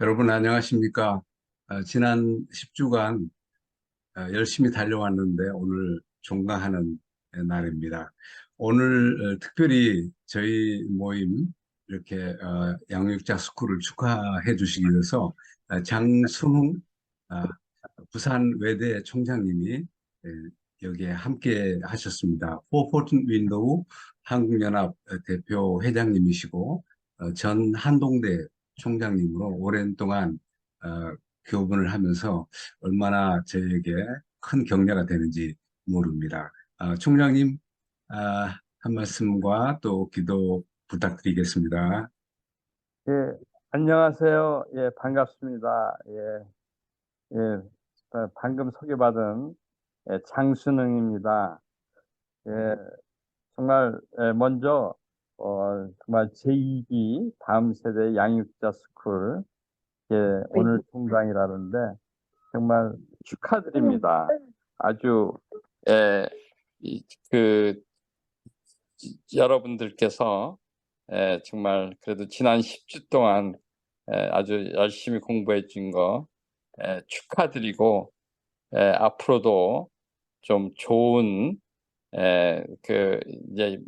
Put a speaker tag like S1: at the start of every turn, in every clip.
S1: 여러분 안녕하십니까? 지난 10주간 열심히 달려왔는데 오늘 종강하는 날입니다. 오늘 특별히 저희 모임 이렇게 양육자 스쿨을 축하해 주시기 위해서 장순웅 어, 부산 외대 총장님이 여기에 함께 하셨습니다. 포포튼 윈도우 한국연합 대표 회장님이시고 전 한동대 총장님으로 오랜 동안 어, 교분을 하면서 얼마나 저에게 큰 격려가 되는지 모릅니다. 총장님 한 말씀과 또 기도 부탁드리겠습니다.
S2: 예, 안녕하세요. 예, 반갑습니다. 예, 예, 방금 소개받은 장순응입니다. 예, 정말 먼저 정말 제2기 다음 세대 양육자 스쿨 오늘 총장이라는데 정말 축하드립니다. 아주 예, 그 여러분들께서 정말 그래도 지난 10주 동안 아주 열심히 공부해 준 거 축하드리고 앞으로도 좀 좋은 이제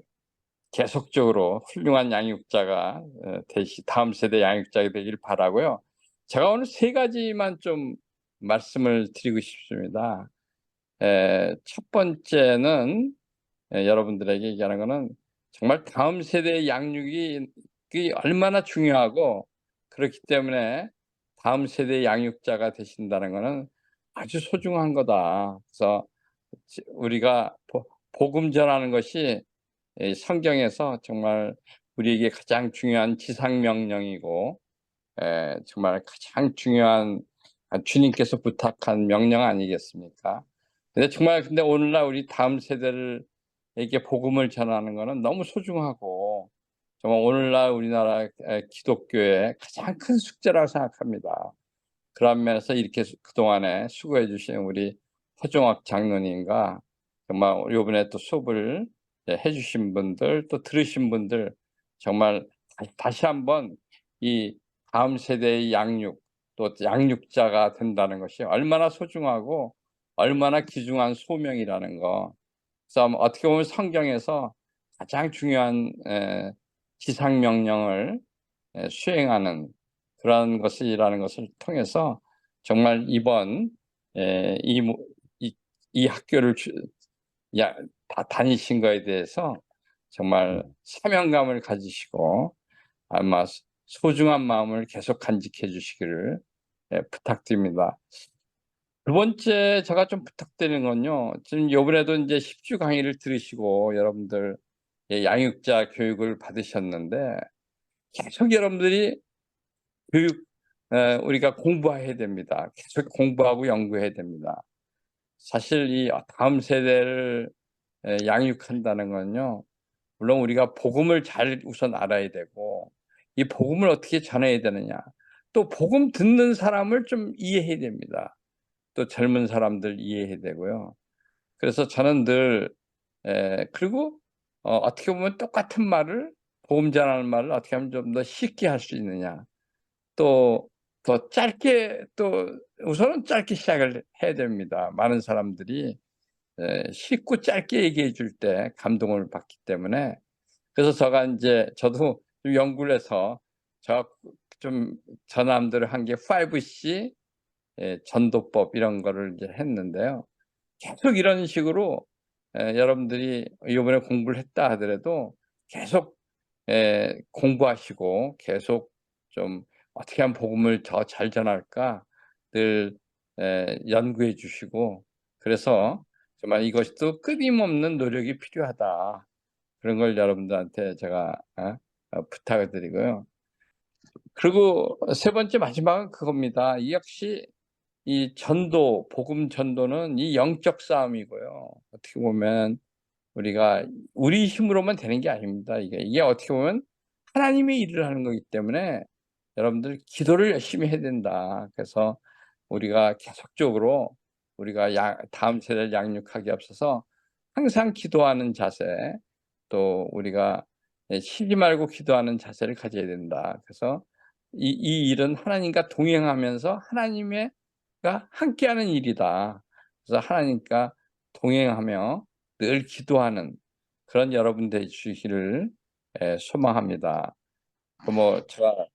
S2: 계속적으로 훌륭한 양육자가 다음 세대 양육자가 되길 바라고요. 제가 오늘 세 가지만 좀 말씀을 드리고 싶습니다. 첫 번째는 여러분들에게 얘기하는 거는 정말 다음 세대의 양육이 얼마나 중요하고 그렇기 때문에 다음 세대의 양육자가 되신다는 것은 아주 소중한 거다. 그래서 우리가 복음 전하는 것이 성경에서 정말 우리에게 가장 중요한 지상 명령이고 정말 가장 중요한 주님께서 부탁한 명령 아니겠습니까? 근데 오늘날 우리 다음 세대에게 복음을 전하는 것은 너무 소중하고 정말 오늘날 우리나라 기독교의 가장 큰 숙제라고 생각합니다. 그런 면에서 이렇게 그동안에 수고해 주신 우리 허종학 장로님과 정말 이번에 또 수업을 해 주신 분들 또 들으신 분들 정말 다시 한번 이 다음 세대의 양육 또 양육자가 된다는 것이 얼마나 소중하고 얼마나 귀중한 소명이라는 거. 그래서 어떻게 보면 성경에서 가장 중요한 지상명령을 수행하는 그런 것이라는 것을 통해서 정말 이번 이 학교를 다니신 거에 대해서 정말 사명감을 가지시고 아마 소중한 마음을 계속 간직해 주시기를 부탁드립니다. 두 번째 제가 좀 부탁드리는 건요. 지금 요번에도 이제 10주 강의를 들으시고 여러분들 양육자 교육을 받으셨는데 계속 여러분들이 우리가 공부해야 됩니다. 계속 공부하고 연구해야 됩니다. 사실 이 다음 세대를 양육한다는 건요. 물론 우리가 복음을 잘 우선 알아야 되고 이 복음을 어떻게 전해야 되느냐. 또 복음 듣는 사람을 좀 이해해야 됩니다. 또 젊은 사람들 이해해야 되고요. 그래서 저는 늘 그리고 어떻게 보면 똑같은 말을 복음 전하는 말을 어떻게 하면 좀 더 쉽게 할 수 있느냐. 또 더 짧게 또 우선은 짧게 시작을 해야 됩니다. 많은 사람들이 쉽고 짧게 얘기해 줄 때 감동을 받기 때문에 그래서 저도 좀 연구를 해서 좀 저남들 한 게 5C 전도법 이런 거를 이제 했는데요. 계속 이런 식으로 여러분들이 이번에 공부를 했다 하더라도 계속 공부하시고 계속 좀 어떻게 하면 복음을 더 잘 전할까 늘 연구해 주시고 그래서 정말 이것도 끊임없는 노력이 필요하다. 그런 걸 여러분들한테 제가 부탁을 드리고요. 그리고 세 번째 마지막은 그겁니다. 역시 이 복음 전도는 이 영적 싸움이고요. 어떻게 보면 우리가 우리 힘으로만 되는 게 아닙니다. 이게 어떻게 보면 하나님의 일을 하는 거기 때문에 여러분들 기도를 열심히 해야 된다. 그래서 우리가 계속적으로 우리가 다음 세대를 양육하기 앞서서 항상 기도하는 자세, 또 우리가 쉬지 말고 기도하는 자세를 가져야 된다. 그래서 이 일은 하나님과 동행하면서 하나님과 함께하는 일이다. 그래서 하나님과 동행하며 늘 기도하는 그런 여러분 되시기를 소망합니다. 제가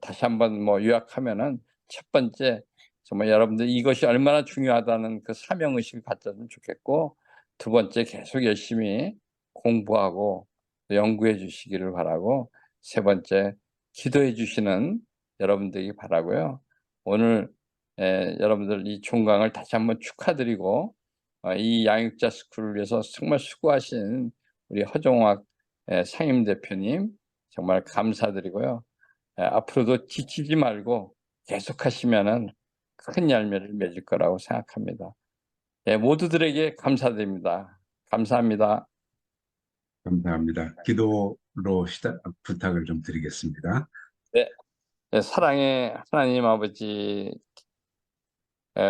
S2: 다시 한번 요약하면은 첫 번째, 정말 여러분들 이것이 얼마나 중요하다는 그 사명 의식을 갖셨으면 좋겠고, 두 번째, 계속 열심히 공부하고 또 연구해 주시기를 바라고, 세 번째, 기도해 주시는 여러분 되기 바라고요. 오늘 여러분들 이 종강을 다시 한번 축하드리고, 이 양육자 스쿨을 위해서 정말 수고하신 우리 허종학 상임 대표님 정말 감사드리고요. 앞으로도 지치지 말고 계속하시면은 큰 열매를 맺을 거라고 생각합니다. 모두들에게 감사드립니다. 감사합니다.
S1: 감사합니다. 기도로 부탁을 좀 드리겠습니다.
S2: 네, 사랑의 하나님 아버지,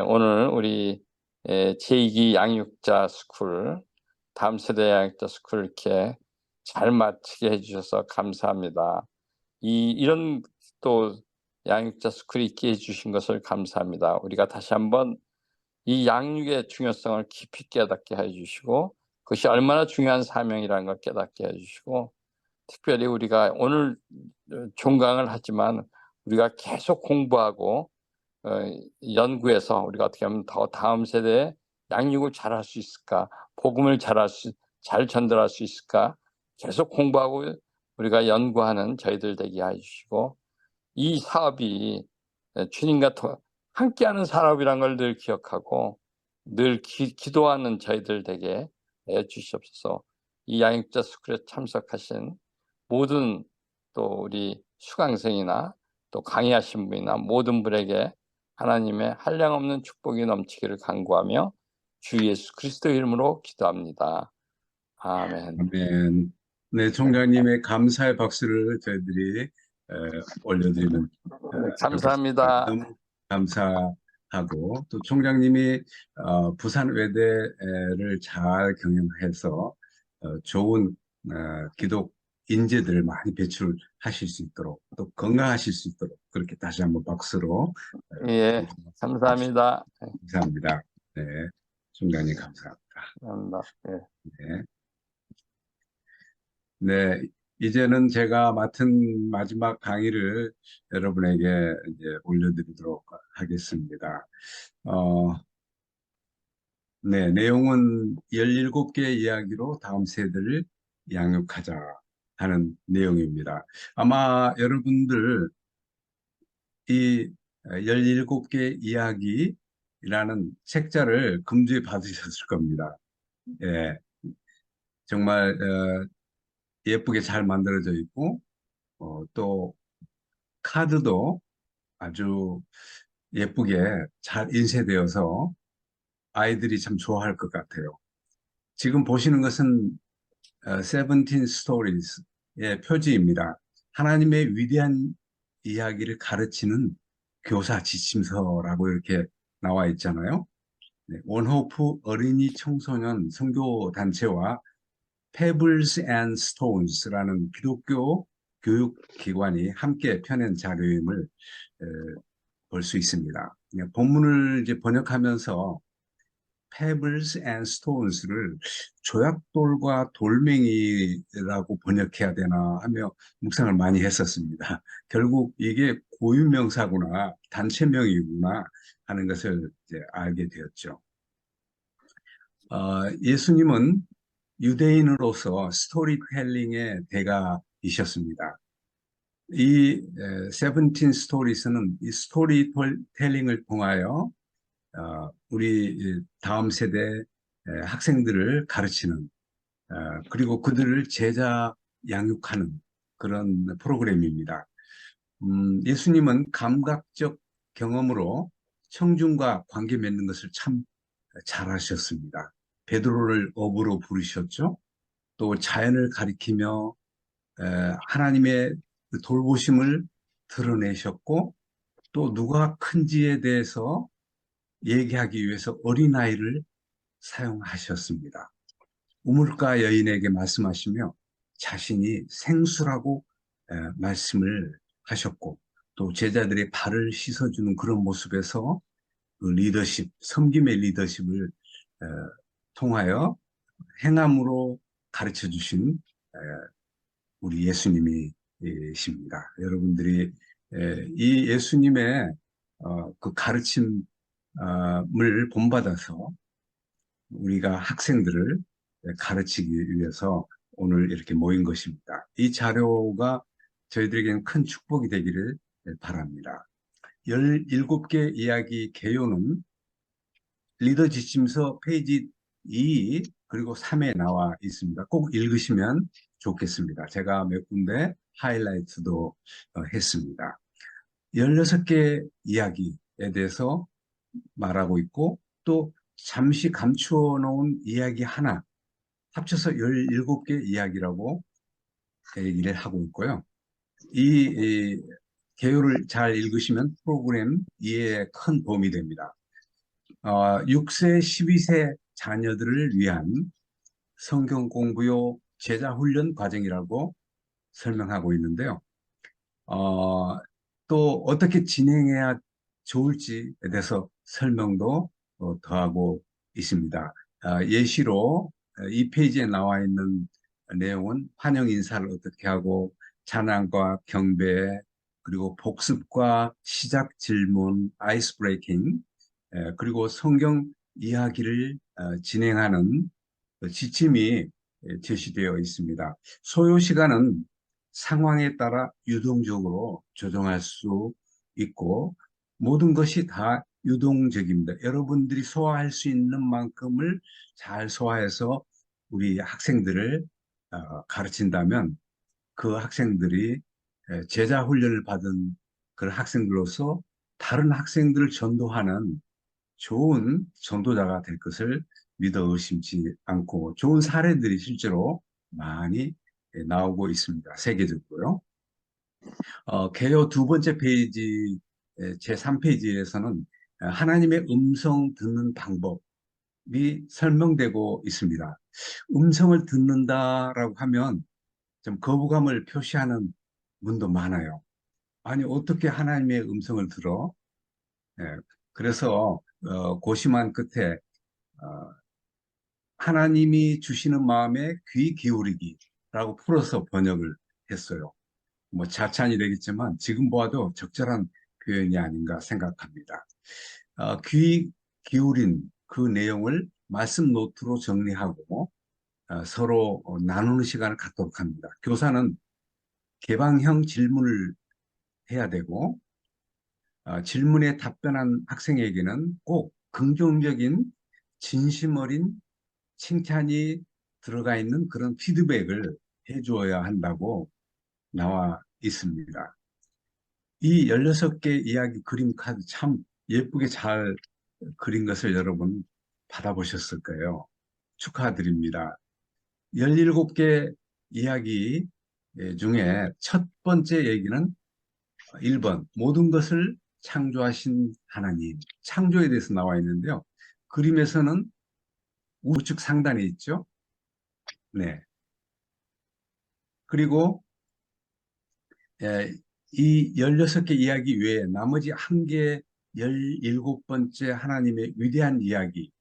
S2: 오늘 우리 제2기 양육자 스쿨, 다음 세대 양육자 스쿨 이렇게 잘 마치게 해주셔서 감사합니다. 이런 또 양육자 스쿨이 있게 해주신 것을 감사합니다. 우리가 다시 한번 이 양육의 중요성을 깊이 깨닫게 해주시고, 그것이 얼마나 중요한 사명이라는 걸 깨닫게 해주시고, 특별히 우리가 오늘 종강을 하지만 우리가 계속 공부하고 연구해서 우리가 어떻게 하면 더 다음 세대에 양육을 잘할 수 있을까, 복음을 잘 전달할 수 있을까, 계속 공부하고 우리가 연구하는 저희들 되게 해주시고, 이 사업이 주님과 더 함께하는 사업이란 걸 늘 기억하고 늘 기도하는 저희들 되게 해주시옵소서. 이 양육자 스쿨에 참석하신 모든 또 우리 수강생이나 또 강의하신 분이나 모든 분에게 하나님의 한량없는 축복이 넘치기를 간구하며 주 예수 그리스도의 이름으로 기도합니다. 아멘.
S1: 아멘. 네, 총장님의 감사의 박수를 저희들이 올려드리면 좋겠습니다.
S2: 감사합니다.
S1: 너무 감사하고 또 총장님이 부산 외대를 잘 경영해서 좋은 기독 인재들을 많이 배출하실 수 있도록 또 건강하실 수 있도록 그렇게 다시 한번 박수로
S2: 예, 감사합니다.
S1: 감사합니다. 네, 총장님 감사합니다.
S2: 감사합니다. 예.
S1: 네. 네, 이제는 제가 맡은 마지막 강의를 여러분에게 이제 올려드리도록 하겠습니다. 어, 네, 내용은 17개의 이야기로 다음 세대를 양육하자 하는 내용입니다. 아마 여러분들 이 17개 이야기라는 책자를 금주에 받으셨을 겁니다. 예, 정말 예쁘게 잘 만들어져 있고 또 카드도 아주 예쁘게 잘 인쇄되어서 아이들이 참 좋아할 것 같아요. 지금 보시는 것은 세븐틴 스토리스의 표지입니다. 하나님의 위대한 이야기를 가르치는 교사 지침서라고 이렇게 나와 있잖아요. 네, 원호프 어린이 청소년 선교 단체와 Pebbles and Stones라는 기독교 교육기관이 함께 펴낸 자료임을 볼 수 있습니다. 본문을 이제 번역하면서 Pebbles and Stones를 조약돌과 돌멩이라고 번역해야 되나 하며 묵상을 많이 했었습니다. 결국 이게 고유명사구나, 단체명이구나 하는 것을 이제 알게 되었죠. 예수님은 유대인으로서 스토리텔링의 대가이셨습니다. 이 세븐틴 스토리스는 이 스토리텔링을 통하여 우리 다음 세대 학생들을 가르치는 그리고 그들을 제자 양육하는 그런 프로그램입니다. 예수님은 감각적 경험으로 청중과 관계 맺는 것을 참 잘하셨습니다. 베드로를 어부로 부르셨죠. 또 자연을 가리키며 하나님의 돌보심을 드러내셨고 또 누가 큰지에 대해서 얘기하기 위해서 어린아이를 사용하셨습니다. 우물가 여인에게 말씀하시며 자신이 생수라고 말씀을 하셨고 또 제자들의 발을 씻어주는 그런 모습에서 그 리더십, 섬김의 리더십을 어, 통하여 행함으로 가르쳐 주신 우리 예수님이십니다. 여러분들이 이 예수님의 그 가르침을 본받아서 우리가 학생들을 가르치기 위해서 오늘 이렇게 모인 것입니다. 이 자료가 저희들에게는 큰 축복이 되기를 바랍니다. 17개 이야기 개요는 리더 지침서 페이지 2 그리고 3에 나와 있습니다. 꼭 읽으시면 좋겠습니다. 제가 몇 군데 하이라이트도 했습니다. 16개 이야기에 대해서 말하고 있고 또 잠시 감추어 놓은 이야기 하나 합쳐서 17개 이야기라고 얘기를 하고 있고요. 이 개요를 잘 읽으시면 프로그램 이해에 큰 도움이 됩니다. 6세, 12세 자녀들을 위한 성경 공부요 제자 훈련 과정이라고 설명하고 있는데요. 어, 또 어떻게 진행해야 좋을지에 대해서 설명도 더하고 있습니다. 예시로 이 페이지에 나와 있는 내용은 환영 인사를 어떻게 하고 찬양과 경배 그리고 복습과 시작 질문, 아이스 브레이킹 그리고 성경 이야기를 진행하는 그 지침이 제시되어 있습니다. 소요 시간은 상황에 따라 유동적으로 조정할 수 있고 모든 것이 다 유동적입니다. 여러분들이 소화할 수 있는 만큼을 잘 소화해서 우리 학생들을 가르친다면 그 학생들이 제자 훈련을 받은 그런 학생들로서 다른 학생들을 전도하는 좋은 전도자가 될 것을 믿어 의심치 않고 좋은 사례들이 실제로 많이 나오고 있습니다. 세계적으로요. 개요 두 번째 페이지, 제3페이지에서는 하나님의 음성 듣는 방법이 설명되고 있습니다. 음성을 듣는다라고 하면 좀 거부감을 표시하는 분도 많아요. 아니, 어떻게 하나님의 음성을 들어? 예, 그래서 고심한 끝에 어, 하나님이 주시는 마음에 귀 기울이기라고 풀어서 번역을 했어요. 뭐 자찬이 되겠지만 지금 보아도 적절한 표현이 아닌가 생각합니다. 귀 기울인 그 내용을 말씀 노트로 정리하고 서로 나누는 시간을 갖도록 합니다. 교사는 개방형 질문을 해야 되고 질문에 답변한 학생에게는 꼭 긍정적인 진심 어린 칭찬이 들어가 있는 그런 피드백을 해주어야 한다고 나와 있습니다. 이 16개 이야기 그림 카드 참 예쁘게 잘 그린 것을 여러분 받아보셨을 거예요. 축하드립니다. 17개 이야기 중에 첫 번째 얘기는 1번 모든 것을 창조하신 하나님 창조에 대해서 나와 있는데요. 그림에서는 우측 상단에 있죠. 네. 그리고 이 16개 이야기 외에 나머지 한 개 17번째 하나님의 위대한 이야기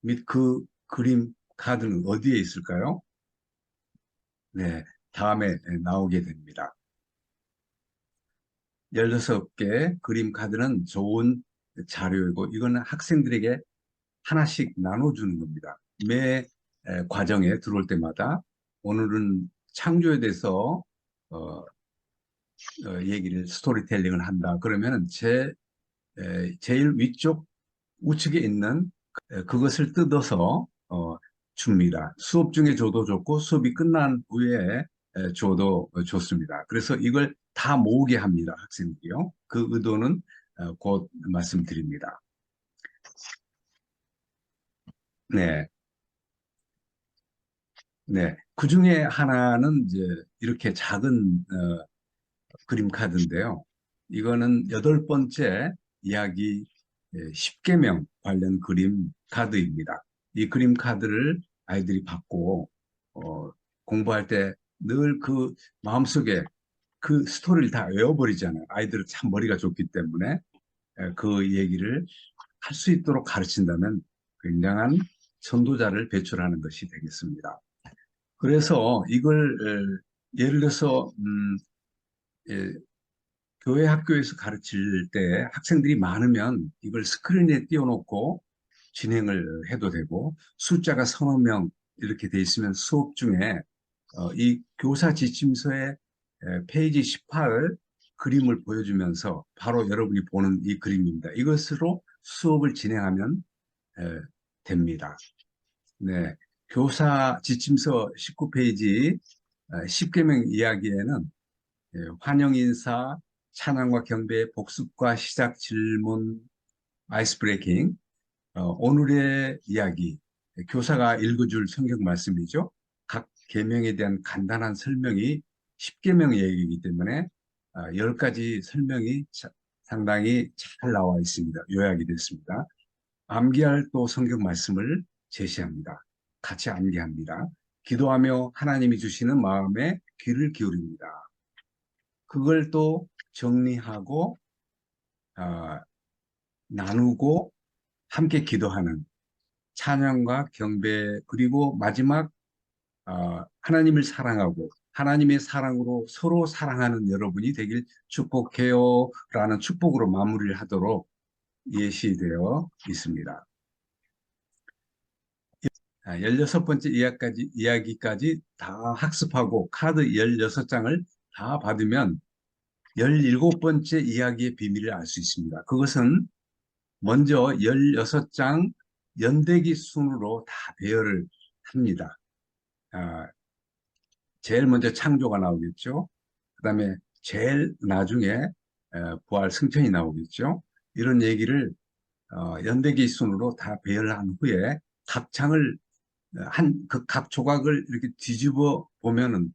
S1: 및 그 그림 카드는 어디에 있을까요? 네, 다음에 나오게 됩니다. 16개 그림 카드는 좋은 자료이고 이거는 학생들에게 하나씩 나눠주는 겁니다. 매 과정에 들어올 때마다 오늘은 창조에 대해서 얘기를 스토리텔링을 한다. 그러면 제일 위쪽 우측에 있는 그것을 뜯어서 줍니다. 수업 중에 줘도 좋고 수업이 끝난 후에 줘도 좋습니다. 그래서 이걸 다 모으게 합니다. 학생들이요. 그 의도는 곧 말씀드립니다. 네, 네. 그 중에 하나는 이제 이렇게 작은 그림 카드인데요. 이거는 8번째 이야기 10계명 관련 그림 카드입니다. 이 그림 카드를 아이들이 받고 공부할 때 늘 그 마음속에 그 스토리를 다 외워버리잖아요. 아이들은 참 머리가 좋기 때문에 그 얘기를 할 수 있도록 가르친다면 굉장한 선도자를 배출하는 것이 되겠습니다. 그래서 이걸 예를 들어서 예, 교회 학교에서 가르칠 때 학생들이 많으면 이걸 스크린에 띄워놓고 진행을 해도 되고, 숫자가 서너 명 이렇게 돼 있으면 수업 중에 이 교사 지침서의 페이지 18 그림을 보여주면서 바로 여러분이 보는 이 그림입니다. 이것으로 수업을 진행하면 에, 됩니다. 네. 교사 지침서 19페이지 10계명 이야기에는 환영 인사, 찬양과 경배, 복습과 시작 질문, 아이스 브레이킹, 오늘의 이야기, 교사가 읽어줄 성경 말씀이죠. 각 계명에 대한 간단한 설명이 10계명 얘기이기 때문에 10가지 설명이 상당히 잘 나와 있습니다. 요약이 됐습니다. 암기할 또 성경 말씀을 제시합니다. 같이 암기합니다. 기도하며 하나님이 주시는 마음에 귀를 기울입니다. 그걸 또 정리하고 아, 나누고 함께 기도하는 찬양과 경배, 그리고 마지막 하나님을 사랑하고 하나님의 사랑으로 서로 사랑하는 여러분이 되길 축복해요 라는 축복으로 마무리를 하도록 예시되어 있습니다. 16번째 이야기까지 다 학습하고 카드 16장을 다 받으면 17번째 이야기의 비밀을 알 수 있습니다. 그것은 먼저 16장 연대기 순으로 다 배열을 합니다. 제일 먼저 창조가 나오겠죠. 그 다음에 제일 나중에 부활 승천이 나오겠죠. 이런 얘기를 연대기 순으로 다 배열한 후에 각 장을 각 조각을 이렇게 뒤집어 보면은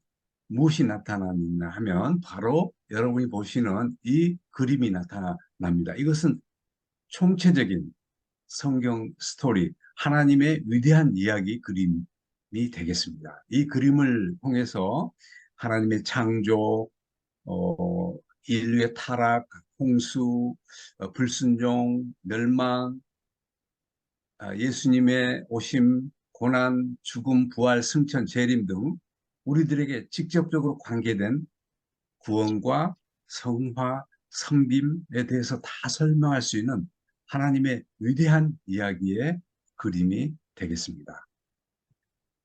S1: 무엇이 나타나느냐 하면 바로 여러분이 보시는 이 그림이 나타납니다. 이것은 총체적인 성경 스토리, 하나님의 위대한 이야기 그림이 되겠습니다. 이 그림을 통해서 하나님의 창조, 인류의 타락, 홍수, 불순종, 멸망, 예수님의 오심, 고난, 죽음, 부활, 승천, 재림 등 우리들에게 직접적으로 관계된 구원과 성화, 섬김에 대해서 다 설명할 수 있는 하나님의 위대한 이야기의 그림이 되겠습니다.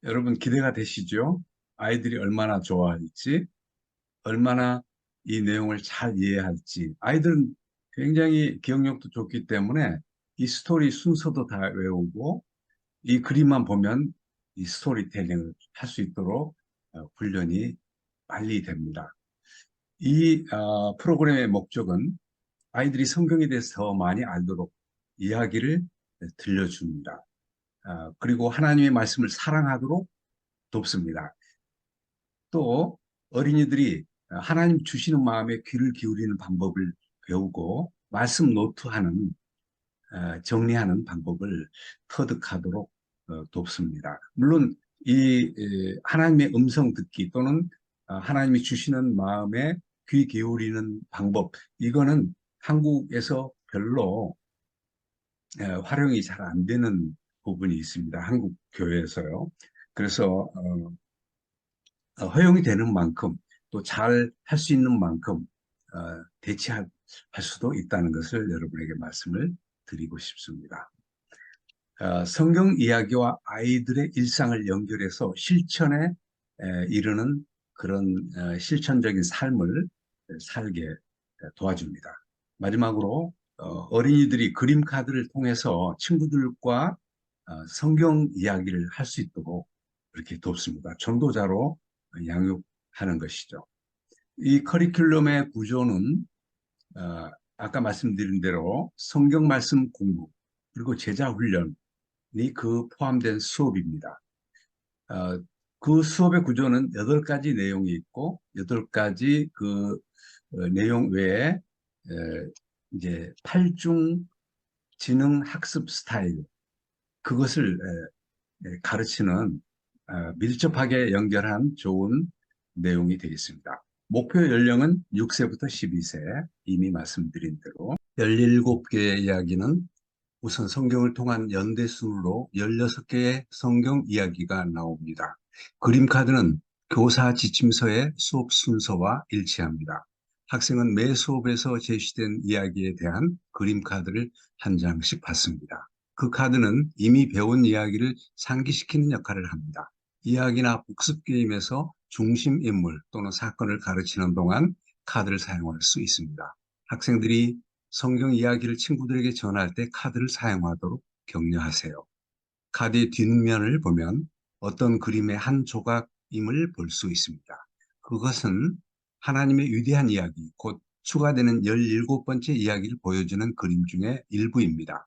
S1: 여러분 기대가 되시죠? 아이들이 얼마나 좋아할지, 얼마나 이 내용을 잘 이해할지. 아이들은 굉장히 기억력도 좋기 때문에 이 스토리 순서도 다 외우고 이 그림만 보면 이 스토리텔링을 할 수 있도록 훈련이 빨리 됩니다. 이 프로그램의 목적은 아이들이 성경에 대해서 더 많이 알도록 이야기를 들려줍니다. 그리고 하나님의 말씀을 사랑하도록 돕습니다. 또 어린이들이 하나님 주시는 마음에 귀를 기울이는 방법을 배우고 말씀 노트하는 정리하는 방법을 터득하도록 돕습니다. 물론 이 하나님의 음성 듣기 또는 하나님이 주시는 마음에 귀 기울이는 방법, 이거는 한국에서 별로 활용이 잘 안 되는 부분이 있습니다. 한국 교회에서요. 그래서 허용이 되는 만큼 또 잘 할 수 있는 만큼 대체할 수도 있다는 것을 여러분에게 말씀을 드리고 싶습니다. 성경 이야기와 아이들의 일상을 연결해서 실천에 이르는 그런 실천적인 삶을 살게 도와줍니다. 마지막으로 어린이들이 그림 카드를 통해서 친구들과 성경 이야기를 할 수 있도록 이렇게 돕습니다. 전도자로 양육하는 것이죠. 이 커리큘럼의 구조는 아까 말씀드린 대로 성경 말씀 공부 그리고 제자 훈련이 포함된 수업입니다. 그 수업의 구조는 8가지 내용이 있고 8가지 그 내용 외에 이제 8중 지능 학습 스타일 그것을 가르치는 밀접하게 연결한 좋은 내용이 되겠습니다. 목표 연령은 6세부터 12세, 이미 말씀드린 대로. 17개의 이야기는 우선 성경을 통한 연대순으로 16개의 성경 이야기가 나옵니다. 그림 카드는 교사 지침서의 수업 순서와 일치합니다. 학생은 매 수업에서 제시된 이야기에 대한 그림 카드를 한 장씩 받습니다. 그 카드는 이미 배운 이야기를 상기시키는 역할을 합니다. 이야기나 복습 게임에서 중심 인물 또는 사건을 가르치는 동안 카드를 사용할 수 있습니다. 학생들이 성경 이야기를 친구들에게 전할 때 카드를 사용하도록 격려하세요. 카드의 뒷면을 보면 어떤 그림의 한 조각임을 볼 수 있습니다. 그것은 하나님의 위대한 이야기, 곧 추가되는 17번째 이야기를 보여주는 그림 중에 일부입니다.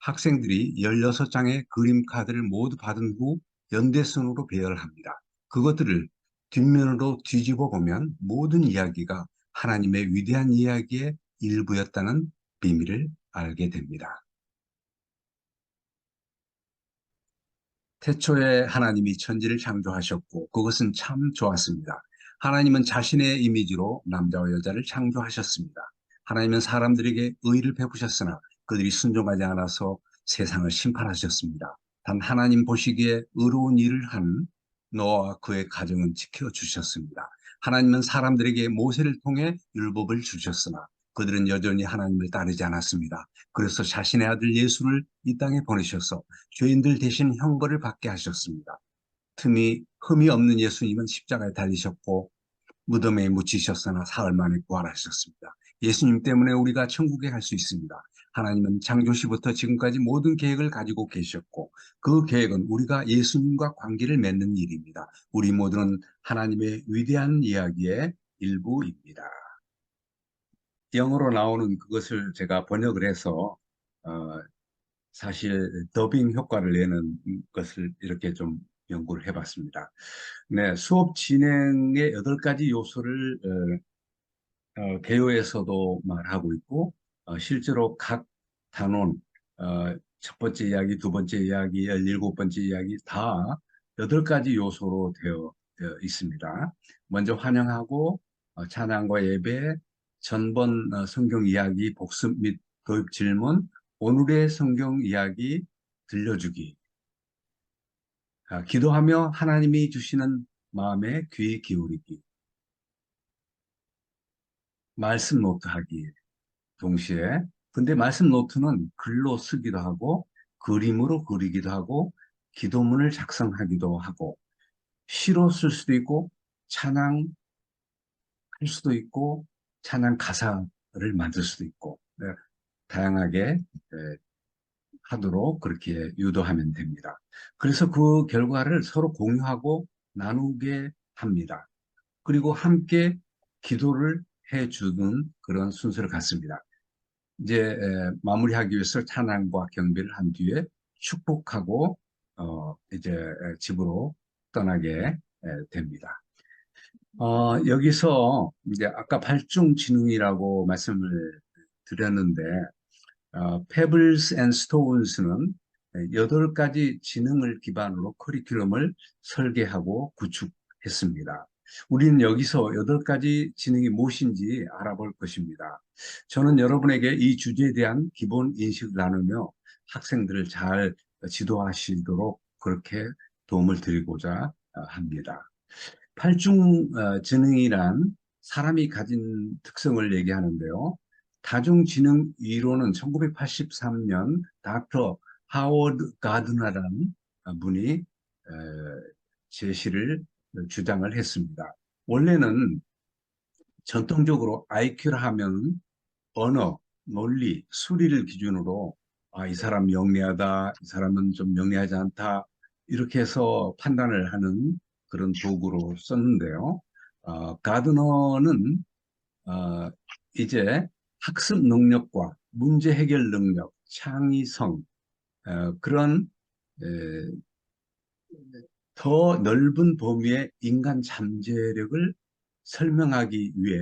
S1: 학생들이 16장의 그림 카드를 모두 받은 후 연대순으로 배열합니다. 그것들을 뒷면으로 뒤집어 보면 모든 이야기가 하나님의 위대한 이야기의 일부였다는 비밀을 알게 됩니다. 태초에 하나님이 천지를 창조하셨고 그것은 참 좋았습니다. 하나님은 자신의 이미지로 남자와 여자를 창조하셨습니다. 하나님은 사람들에게 의를 베푸셨으나 그들이 순종하지 않아서 세상을 심판하셨습니다. 단 하나님 보시기에 의로운 일을 한 노아와 그의 가정은 지켜주셨습니다. 하나님은 사람들에게 모세를 통해 율법을 주셨으나 그들은 여전히 하나님을 따르지 않았습니다. 그래서 자신의 아들 예수를 이 땅에 보내셔서 죄인들 대신 형벌을 받게 하셨습니다. 흠이 없는 예수님은 십자가에 달리셨고 무덤에 묻히셨으나 사흘 만에 부활하셨습니다. 예수님 때문에 우리가 천국에 갈 수 있습니다. 하나님은 창조시부터 지금까지 모든 계획을 가지고 계셨고 그 계획은 우리가 예수님과 관계를 맺는 일입니다. 우리 모두는 하나님의 위대한 이야기의 일부입니다. 영어로 나오는 그것을 제가 번역을 해서 어, 사실 더빙 효과를 내는 것을 이렇게 좀 연구를 해봤습니다. 네, 수업 진행의 8가지 요소를 개요에서도 말하고 있고 실제로 각 단원 첫 번째 이야기, 두 번째 이야기, 17번째 이야기 다 8가지 요소로 되어 있습니다. 먼저 환영하고 찬양과 예배, 전번 성경 이야기, 복습 및 도입 질문, 오늘의 성경 이야기 들려주기, 기도하며 하나님이 주시는 마음에 귀 기울이기, 말씀 노트하기 동시에. 근데 말씀 노트는 글로 쓰기도 하고 그림으로 그리기도 하고 기도문을 작성하기도 하고 시로 쓸 수도 있고 찬양할 수도 있고 찬양 가사를 만들 수도 있고 다양하게 하도록 그렇게 유도하면 됩니다. 그래서 그 결과를 서로 공유하고 나누게 합니다. 그리고 함께 기도를 해주는 그런 순서를 갖습니다. 이제 마무리하기 위해서 찬양과 경배를 한 뒤에 축복하고 이제 집으로 떠나게 됩니다. 여기서 이제 아까 발중지능이라고 말씀을 드렸는데 Pebbles and Stones는 8가지 지능을 기반으로 커리큘럼을 설계하고 구축했습니다. 우리는 여기서 8가지 지능이 무엇인지 알아볼 것입니다. 저는 여러분에게 이 주제에 대한 기본 인식을 나누며 학생들을 잘 지도하시도록 그렇게 도움을 드리고자 합니다. 팔중지능이란 사람이 가진 특성을 얘기하는데요. 다중지능 이론은 1983년 닥터 하워드 가드너라는 분이 제시를 주장을 했습니다. 원래는 전통적으로 IQ라 하면 언어, 논리, 수리를 기준으로 이 사람 영리하다, 이 사람은 좀 영리하지 않다 이렇게 해서 판단을 하는 그런 도구로 썼는데요. 가드너는 어, 이제 학습 능력과 문제 해결 능력, 창의성 그런 에, 더 넓은 범위의 인간 잠재력을 설명하기 위해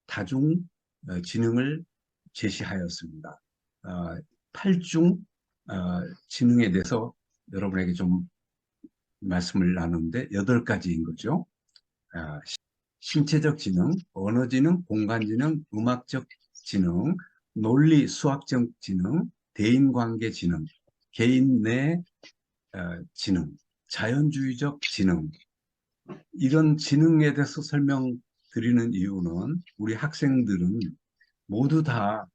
S1: 다중 지능을 제시하였습니다. 팔중 지능에 대해서 여러분에게 좀 말씀을 나누는데 8가지인 거죠. 신체적 지능, 언어 지능, 공간 지능, 음악적 지능, 논리 수학적 지능, 대인관계 지능, 개인 내 지능, 자연주의적 지능, 이런 지능에 대해서 설명드리는 이유는 우리 학생들은 모두 다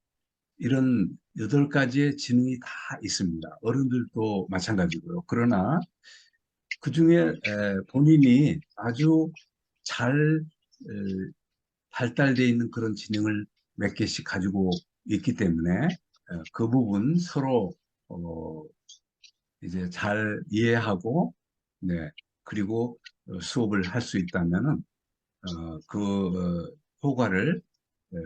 S1: 이런 8가지의 지능이 다 있습니다. 어른들도 마찬가지고요. 그러나 그중에 본인이 아주 잘 발달되어 있는 그런 지능을 몇 개씩 가지고 있기 때문에 그 부분 서로 이제 잘 이해하고, 네, 그리고 수업을 할 수 있다면은 효과를 예,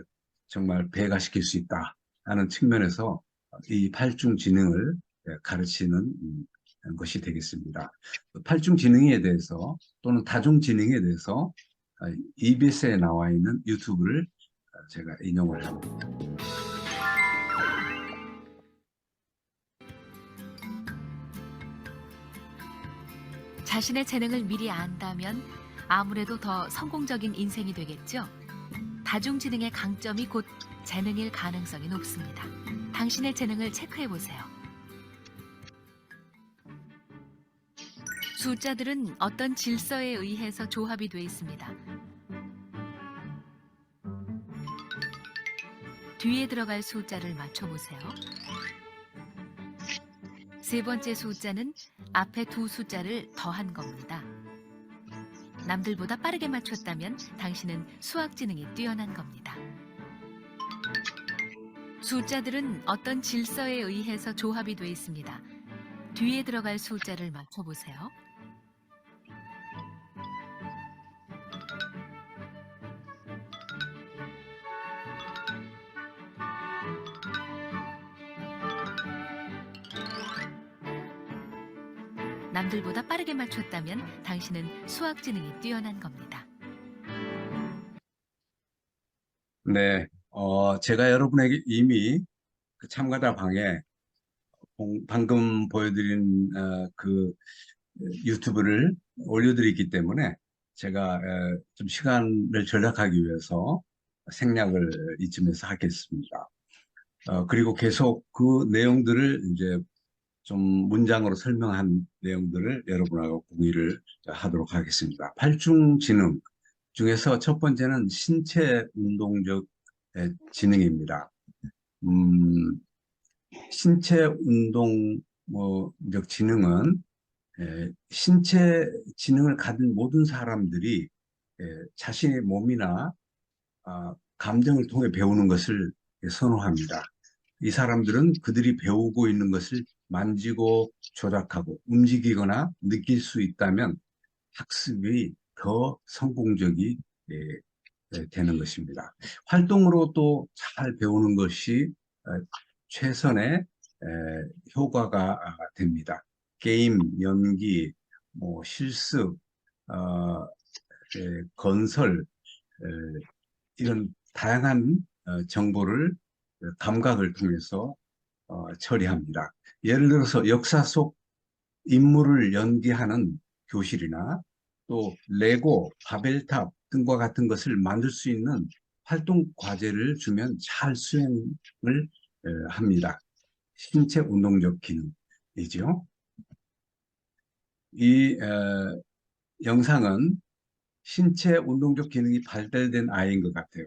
S1: 정말 배가시킬 수 있다 하는 측면에서 이 팔중지능을 가르치는 것이 되겠습니다. 팔중지능에 대해서 또는 다중지능에 대해서 EBS에 나와 있는 유튜브를 제가 인용을 합니다.
S3: 자신의 재능을 미리 안다면 아무래도 더 성공적인 인생이 되겠죠. 다중지능의 강점이 곧 재능일 가능성이 높습니다. 당신의 재능을 체크해 보세요. 숫자들은 어떤 질서에 의해서 조합이 되어 있습니다. 뒤에 들어갈 숫자를 맞춰보세요. 세 번째 숫자는 앞에 두 숫자를 더한 겁니다. 남들보다 빠르게 맞췄다면 당신은 수학지능이 뛰어난 겁니다. 숫자들은 어떤 질서에 의해서 조합이 되어 있습니다. 뒤에 들어갈 숫자를 맞춰보세요. 남들보다 빠르게 맞췄다면 당신은 수학지능이 뛰어난 겁니다.
S1: 네, 제가 여러분에게 이미 그 참가자 방에 방금 보여드린 그 유튜브를 올려드리기 때문에 제가 좀 시간을 절약하기 위해서 생략을 이쯤에서 하겠습니다. 그리고 계속 그 내용들을 이제 좀 문장으로 설명한 내용들을 여러분하고 공유를 하도록 하겠습니다. 팔중지능 중에서 첫 번째는 신체 운동적 지능입니다. 신체 운동적 지능은 신체 지능을 가진 모든 사람들이 자신의 몸이나 감정을 통해 배우는 것을 선호합니다. 이 사람들은 그들이 배우고 있는 것을 만지고 조작하고 움직이거나 느낄 수 있다면 학습이 더 성공적이 되는 것입니다. 활동으로 또 잘 배우는 것이 최선의 효과가 됩니다. 게임, 연기, 뭐 실습, 건설, 이런 다양한 정보를 감각을 통해서 처리합니다. 예를 들어서 역사 속 인물을 연기하는 교실이나 또 레고, 바벨탑 등과 같은 것을 만들 수 있는 활동 과제를 주면 잘 수행을 합니다. 신체 운동적 기능이죠. 이 영상은 신체 운동적 기능이 발달된 아이인 것 같아요.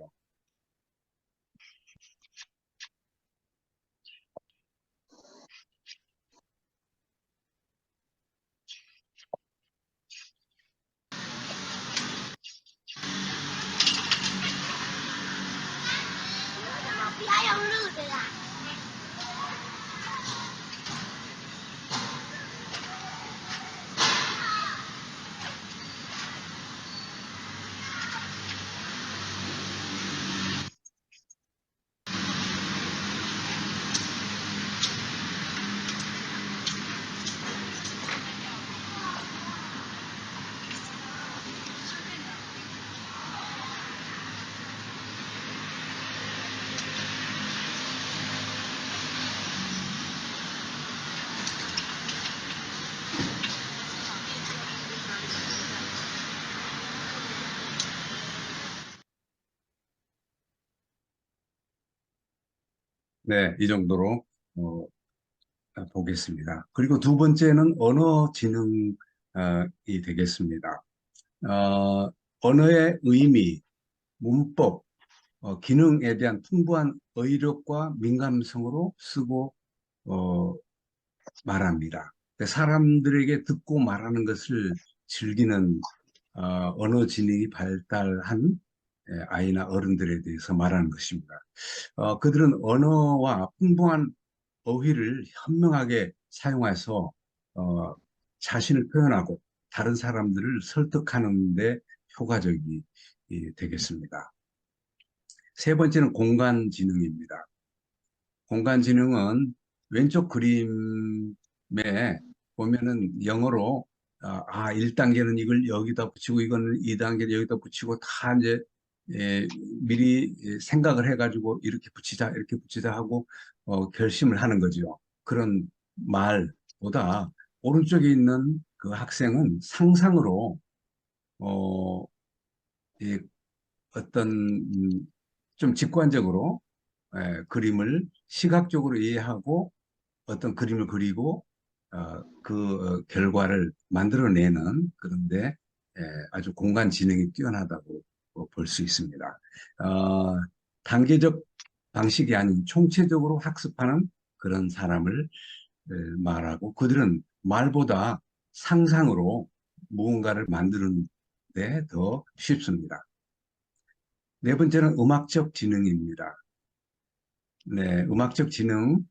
S1: 네, 이 정도로 어, 보겠습니다. 그리고 두 번째는 언어 지능이 되겠습니다. 언어의 의미, 문법, 기능에 대한 풍부한 어휘력과 민감성으로 쓰고 어, 말합니다. 사람들에게 듣고 말하는 것을 즐기는 언어 지능이 발달한 아이나 어른들에 대해서 말하는 것입니다. 그들은 언어와 풍부한 어휘를 현명하게 사용해서 어, 자신을 표현하고 다른 사람들을 설득하는 데 효과적이 되겠습니다. 세 번째는 공간지능입니다. 공간지능은 왼쪽 그림에 보면은 영어로 1단계는 이걸 여기다 붙이고 이거는 2단계는 여기다 붙이고 다 이제 미리 생각을 해가지고 이렇게 붙이자 하고 결심을 하는 거죠. 그런 말보다 오른쪽에 있는 그 학생은 상상으로 어, 이 어떤 좀 직관적으로 그림을 시각적으로 이해하고 어떤 그림을 그리고 결과를 만들어내는 그런데 아주 공간 지능이 뛰어나다고 볼 수 있습니다. 어, 단계적 방식이 아닌 총체적으로 학습하는 그런 사람을 말하고 그들은 말보다 상상으로 무언가를 만드는 데 더 쉽습니다. 네 번째는 음악적 지능입니다. 네, 음악적 지능은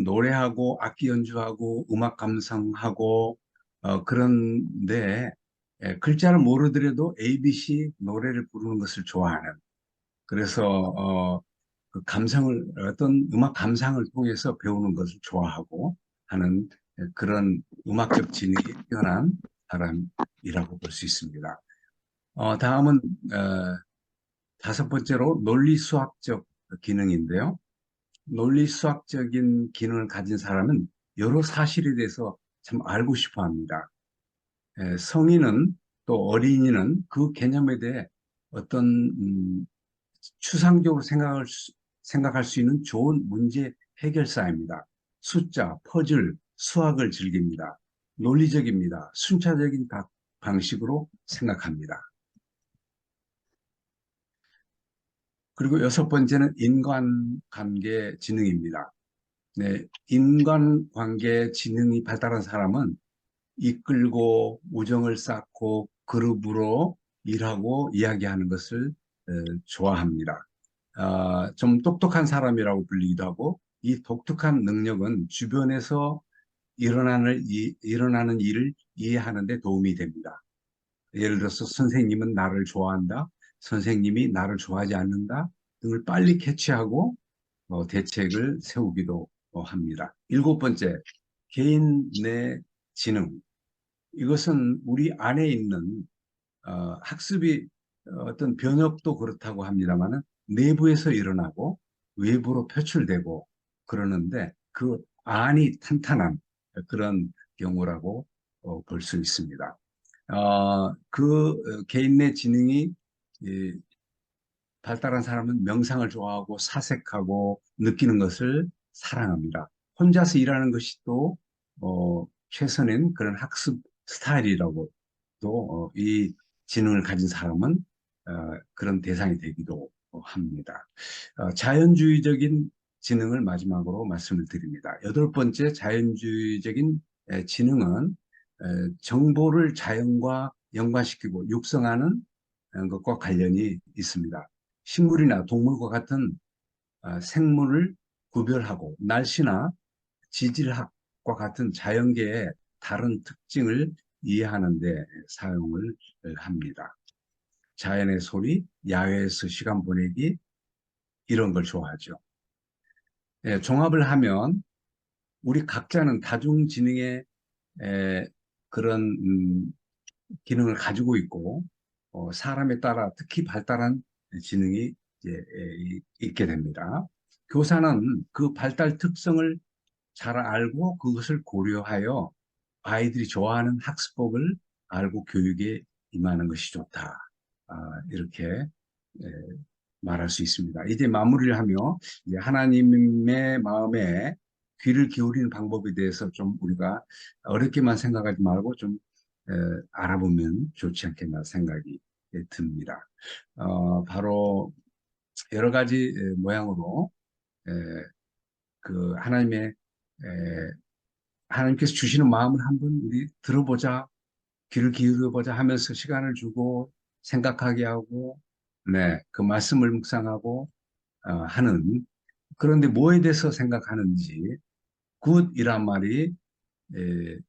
S1: 노래하고 악기 연주하고 음악 감상하고 그런데 글자를 모르더라도 ABC 노래를 부르는 것을 좋아하는 그래서 그 감상을 어떤 음악 감상을 통해서 배우는 것을 좋아하고 하는 그런 음악적 지능이 뛰어난 사람이라고 볼 수 있습니다. 다음은 다섯 번째로 논리수학적 기능인데요. 논리수학적인 기능을 가진 사람은 여러 사실에 대해서 참 알고 싶어 합니다. 성인은 또 어린이는 그 개념에 대해 어떤 추상적으로 생각할 수 있는 좋은 문제 해결사입니다. 숫자, 퍼즐, 수학을 즐깁니다. 논리적입니다. 순차적인 방식으로 생각합니다. 그리고 여섯 번째는 인간관계 지능입니다. 네, 인간관계 지능이 발달한 사람은 이끌고 우정을 쌓고 그룹으로 일하고 이야기하는 것을 좋아합니다. 좀 똑똑한 사람이라고 불리기도 하고 이 독특한 능력은 주변에서 일어나는 일을 이해하는 데 도움이 됩니다. 예를 들어서 선생님은 나를 좋아한다, 선생님이 나를 좋아하지 않는다 등을 빨리 캐치하고 대책을 세우기도 합니다. 일곱 번째, 개인 내 지능. 이것은 우리 안에 있는 학습이 어떤 변혁도 그렇다고 합니다만은 내부에서 일어나고 외부로 표출되고 그러는데 그 안이 탄탄한 그런 경우라고 볼 수 있습니다. 개인 내 지능이 발달한 사람은 명상을 좋아하고 사색하고 느끼는 것을 사랑합니다. 혼자서 일하는 것이 또 최선인 그런 학습 스타일이라고 또 이 지능을 가진 사람은 그런 대상이 되기도 합니다. 자연주의적인 지능을 마지막으로 말씀을 드립니다. 여덟 번째 자연주의적인 지능은 정보를 자연과 연관시키고 육성하는 것과 관련이 있습니다. 식물이나 동물과 같은 생물을 구별하고 날씨나 지질학과 같은 자연계의 다른 특징을 이해하는 데 사용을 합니다. 자연의 소리, 야외에서 시간 보내기 이런 걸 좋아하죠. 종합을 하면 우리 각자는 다중지능의 그런 기능을 가지고 있고 사람에 따라 특히 발달한 지능이 이제 있게 됩니다. 교사는 그 발달 특성을 잘 알고 그것을 고려하여 아이들이 좋아하는 학습법을 알고 교육에 임하는 것이 좋다. 이렇게 말할 수 있습니다. 이제 마무리를 하며 이제 하나님의 마음에 귀를 기울이는 방법에 대해서 좀 우리가 어렵게만 생각하지 말고 좀 에, 알아보면 좋지 않겠나 생각이 듭니다. 바로 여러 가지 모양으로 에, 그 하나님께서 주시는 마음을 한번 우리 들어보자, 귀를 기울여보자 하면서 시간을 주고 생각하게 하고, 네, 그 말씀을 묵상하고 하는. 그런데 뭐에 대해서 생각하는지, 굿이란 말이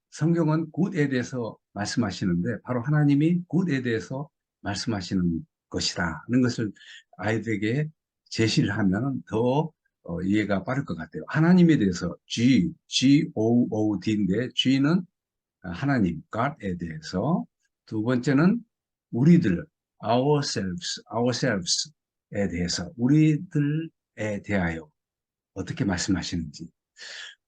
S1: 성경은 굿에 대해서 말씀하시는데 바로 하나님이 굿에 대해서 말씀하시는 것이라는 것을 아이들에게 제시를 하면 더 이해가 빠를 것 같아요. 하나님에 대해서 G-O-O-D인데 G는 하나님, God에 대해서, 두 번째는 우리들, oursels에 대해서, 우리들에 대하여 어떻게 말씀하시는지,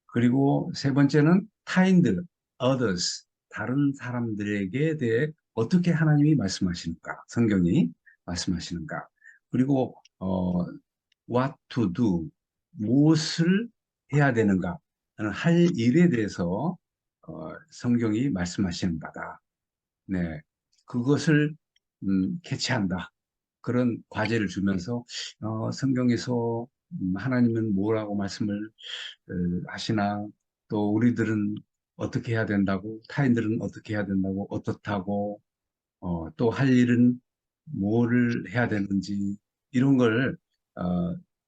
S1: 그리고 세 번째는 타인들, others, 다른 사람들에게 대해 어떻게 하나님이 말씀하시는가, 성경이 말씀하시는가, 그리고 what to do, 무엇을 해야 되는가 하는 할 일에 대해서 성경이 말씀하시는 바다. 네, 그것을 캐치한다. 그런 과제를 주면서 성경에서 하나님은 뭐라고 말씀을 하시나, 또 우리들은 어떻게 해야 된다고, 타인들은 어떻게 해야 된다고, 어떻다고, 또 할 일은 뭐를 해야 되는지, 이런 걸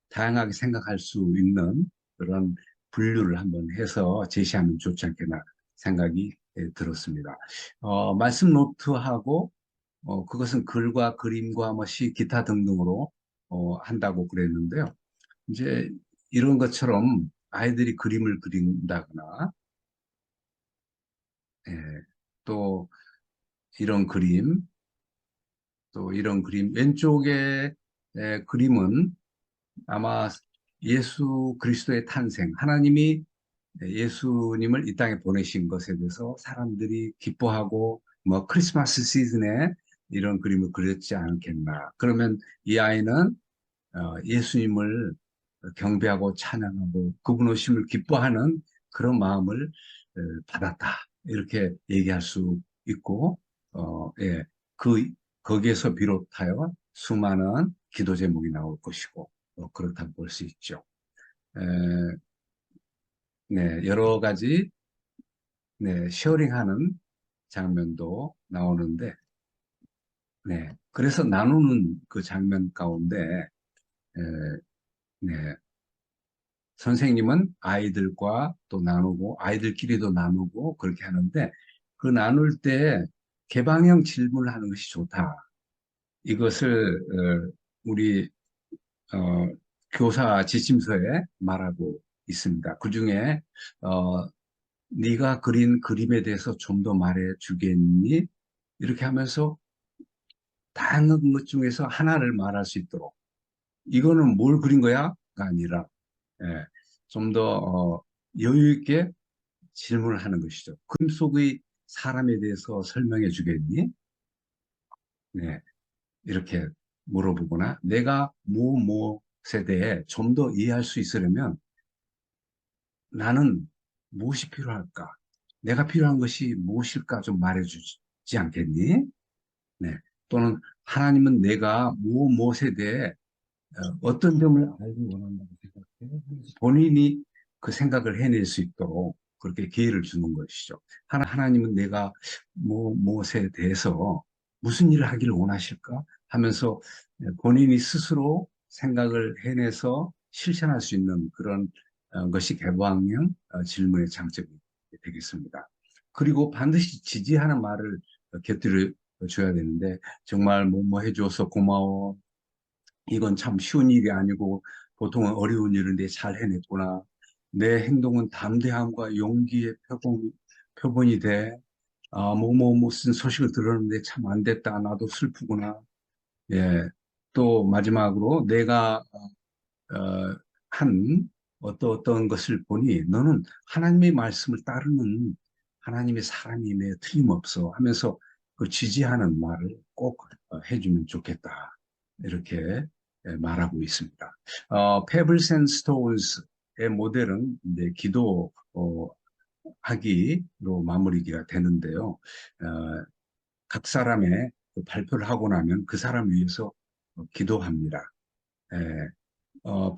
S1: 다양하게 생각할 수 있는 그런 분류를 한번 해서 제시하면 좋지 않겠나 생각이 들었습니다. 말씀 노트하고 그것은 글과 그림과 뭐 시, 기타 등등으로 한다고 그랬는데요. 이제 이런 것처럼 아이들이 그림을 그린다거나, 예, 또 이런 그림, 또 이런 그림, 왼쪽에 그림은 아마 예수 그리스도의 탄생, 하나님이 예수님을 이 땅에 보내신 것에 대해서 사람들이 기뻐하고 뭐 크리스마스 시즌에 이런 그림을 그렸지 않겠나. 그러면 이 아이는 예수님을 경배하고 찬양하고 그분 오심을 기뻐하는 그런 마음을 받았다. 이렇게 얘기할 수 있고, 예, 거기에서 비롯하여 수많은 기도 제목이 나올 것이고, 그렇다고 볼 수 있죠. 에, 네, 여러 가지, 네, 쉐어링하는 장면도 나오는데, 네, 그래서 나누는 그 장면 가운데, 에, 네, 선생님은 아이들과 또 나누고 아이들끼리도 나누고 그렇게 하는데 그 나눌 때 개방형 질문을 하는 것이 좋다. 이것을 우리 어, 교사 지침서에 말하고 있습니다. 그중에 네가 그린 그림에 대해서 좀 더 말해 주겠니? 이렇게 하면서 다양한 것 중에서 하나를 말할 수 있도록, 이거는 뭘 그린 거야?가 아니라 예, 좀 더 여유 있게 질문을 하는 것이죠. 그림 속의 사람에 대해서 설명해 주겠니? 네, 이렇게 물어보거나 내가 무엇에 대해 좀 더 이해할 수 있으려면 나는 무엇이 필요할까? 내가 필요한 것이 무엇일까 좀 말해주지 않겠니? 네, 또는 하나님은 내가 무엇에 대해 어떤 점을 알기 원한다고 생각해? 본인이 그 생각을 해낼 수 있도록 그렇게 기회를 주는 것이죠. 하나님은 내가 무엇에 대해서 무슨 일을 하기를 원하실까 하면서 본인이 스스로 생각을 해내서 실천할 수 있는 그런 것이 개방형 질문의 장점이 되겠습니다. 그리고 반드시 지지하는 말을 곁들여 줘야 되는데, 정말 뭐 해줘서 고마워, 이건 참 쉬운 일이 아니고 보통은 어려운 일인데 잘 해냈구나. 내 행동은 담대함과 용기의 표본이 돼. 무슨 소식을 들었는데 참 안 됐다. 나도 슬프구나. 예. 또 마지막으로 내가 한 어떤 것을 보니 너는 하나님의 말씀을 따르는 하나님의 사람임에 틀림없어 하면서 그 지지하는 말을 꼭 해주면 좋겠다. 이렇게 말하고 있습니다. Pebbles and Stones의 모델은 이제 기도하기로 마무리가 되는데요. 각 사람의 그 발표를 하고 나면 그 사람 위해서 기도합니다. 예,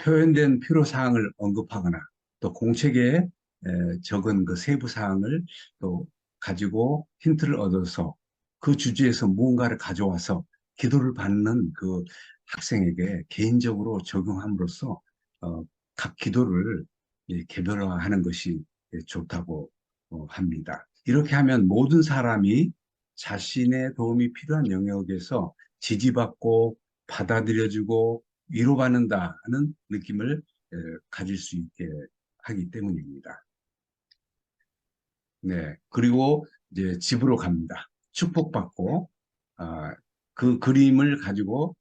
S1: 표현된 필요사항을 언급하거나 또 공책에 적은 그 세부사항을 또 가지고 힌트를 얻어서 그 주제에서 무언가를 가져와서 기도를 받는 그 학생에게 개인적으로 적용함으로써 어, 각 기도를 개별화하는 것이 좋다고 합니다. 이렇게 하면 모든 사람이 자신의 도움이 필요한 영역에서 지지받고 받아들여지고 위로받는다는 느낌을 가질 수 있게 하기 때문입니다. 네. 그리고 이제 집으로 갑니다. 축복받고, 그 그림을 가지고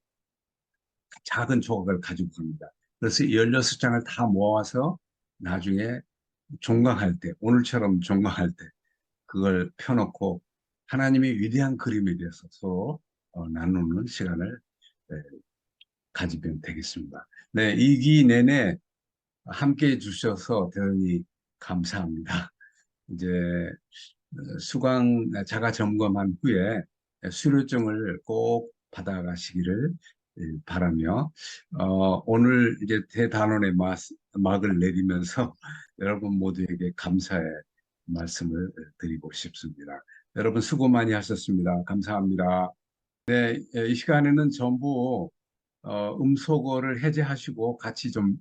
S1: 작은 조각을 가지고 갑니다. 그래서 16장을 다 모아서 나중에 종강할 때, 오늘처럼 종강할 때, 그걸 펴놓고 하나님의 위대한 그림에 대해서 서로 나누는 시간을 네, 가지면 되겠습니다. 네, 2기 내내 함께 해주셔서 대단히 감사합니다. 이제 수강 자가 점검한 후에 수료증을 꼭 받아가시기를 바라며 오늘 이제 대단원의 막을 내리면서 여러분 모두에게 감사의 말씀을 드리고 싶습니다. 여러분 수고 많이 하셨습니다. 감사합니다. 네, 이 시간에는 전부 음소거를 해제하시고 같이 좀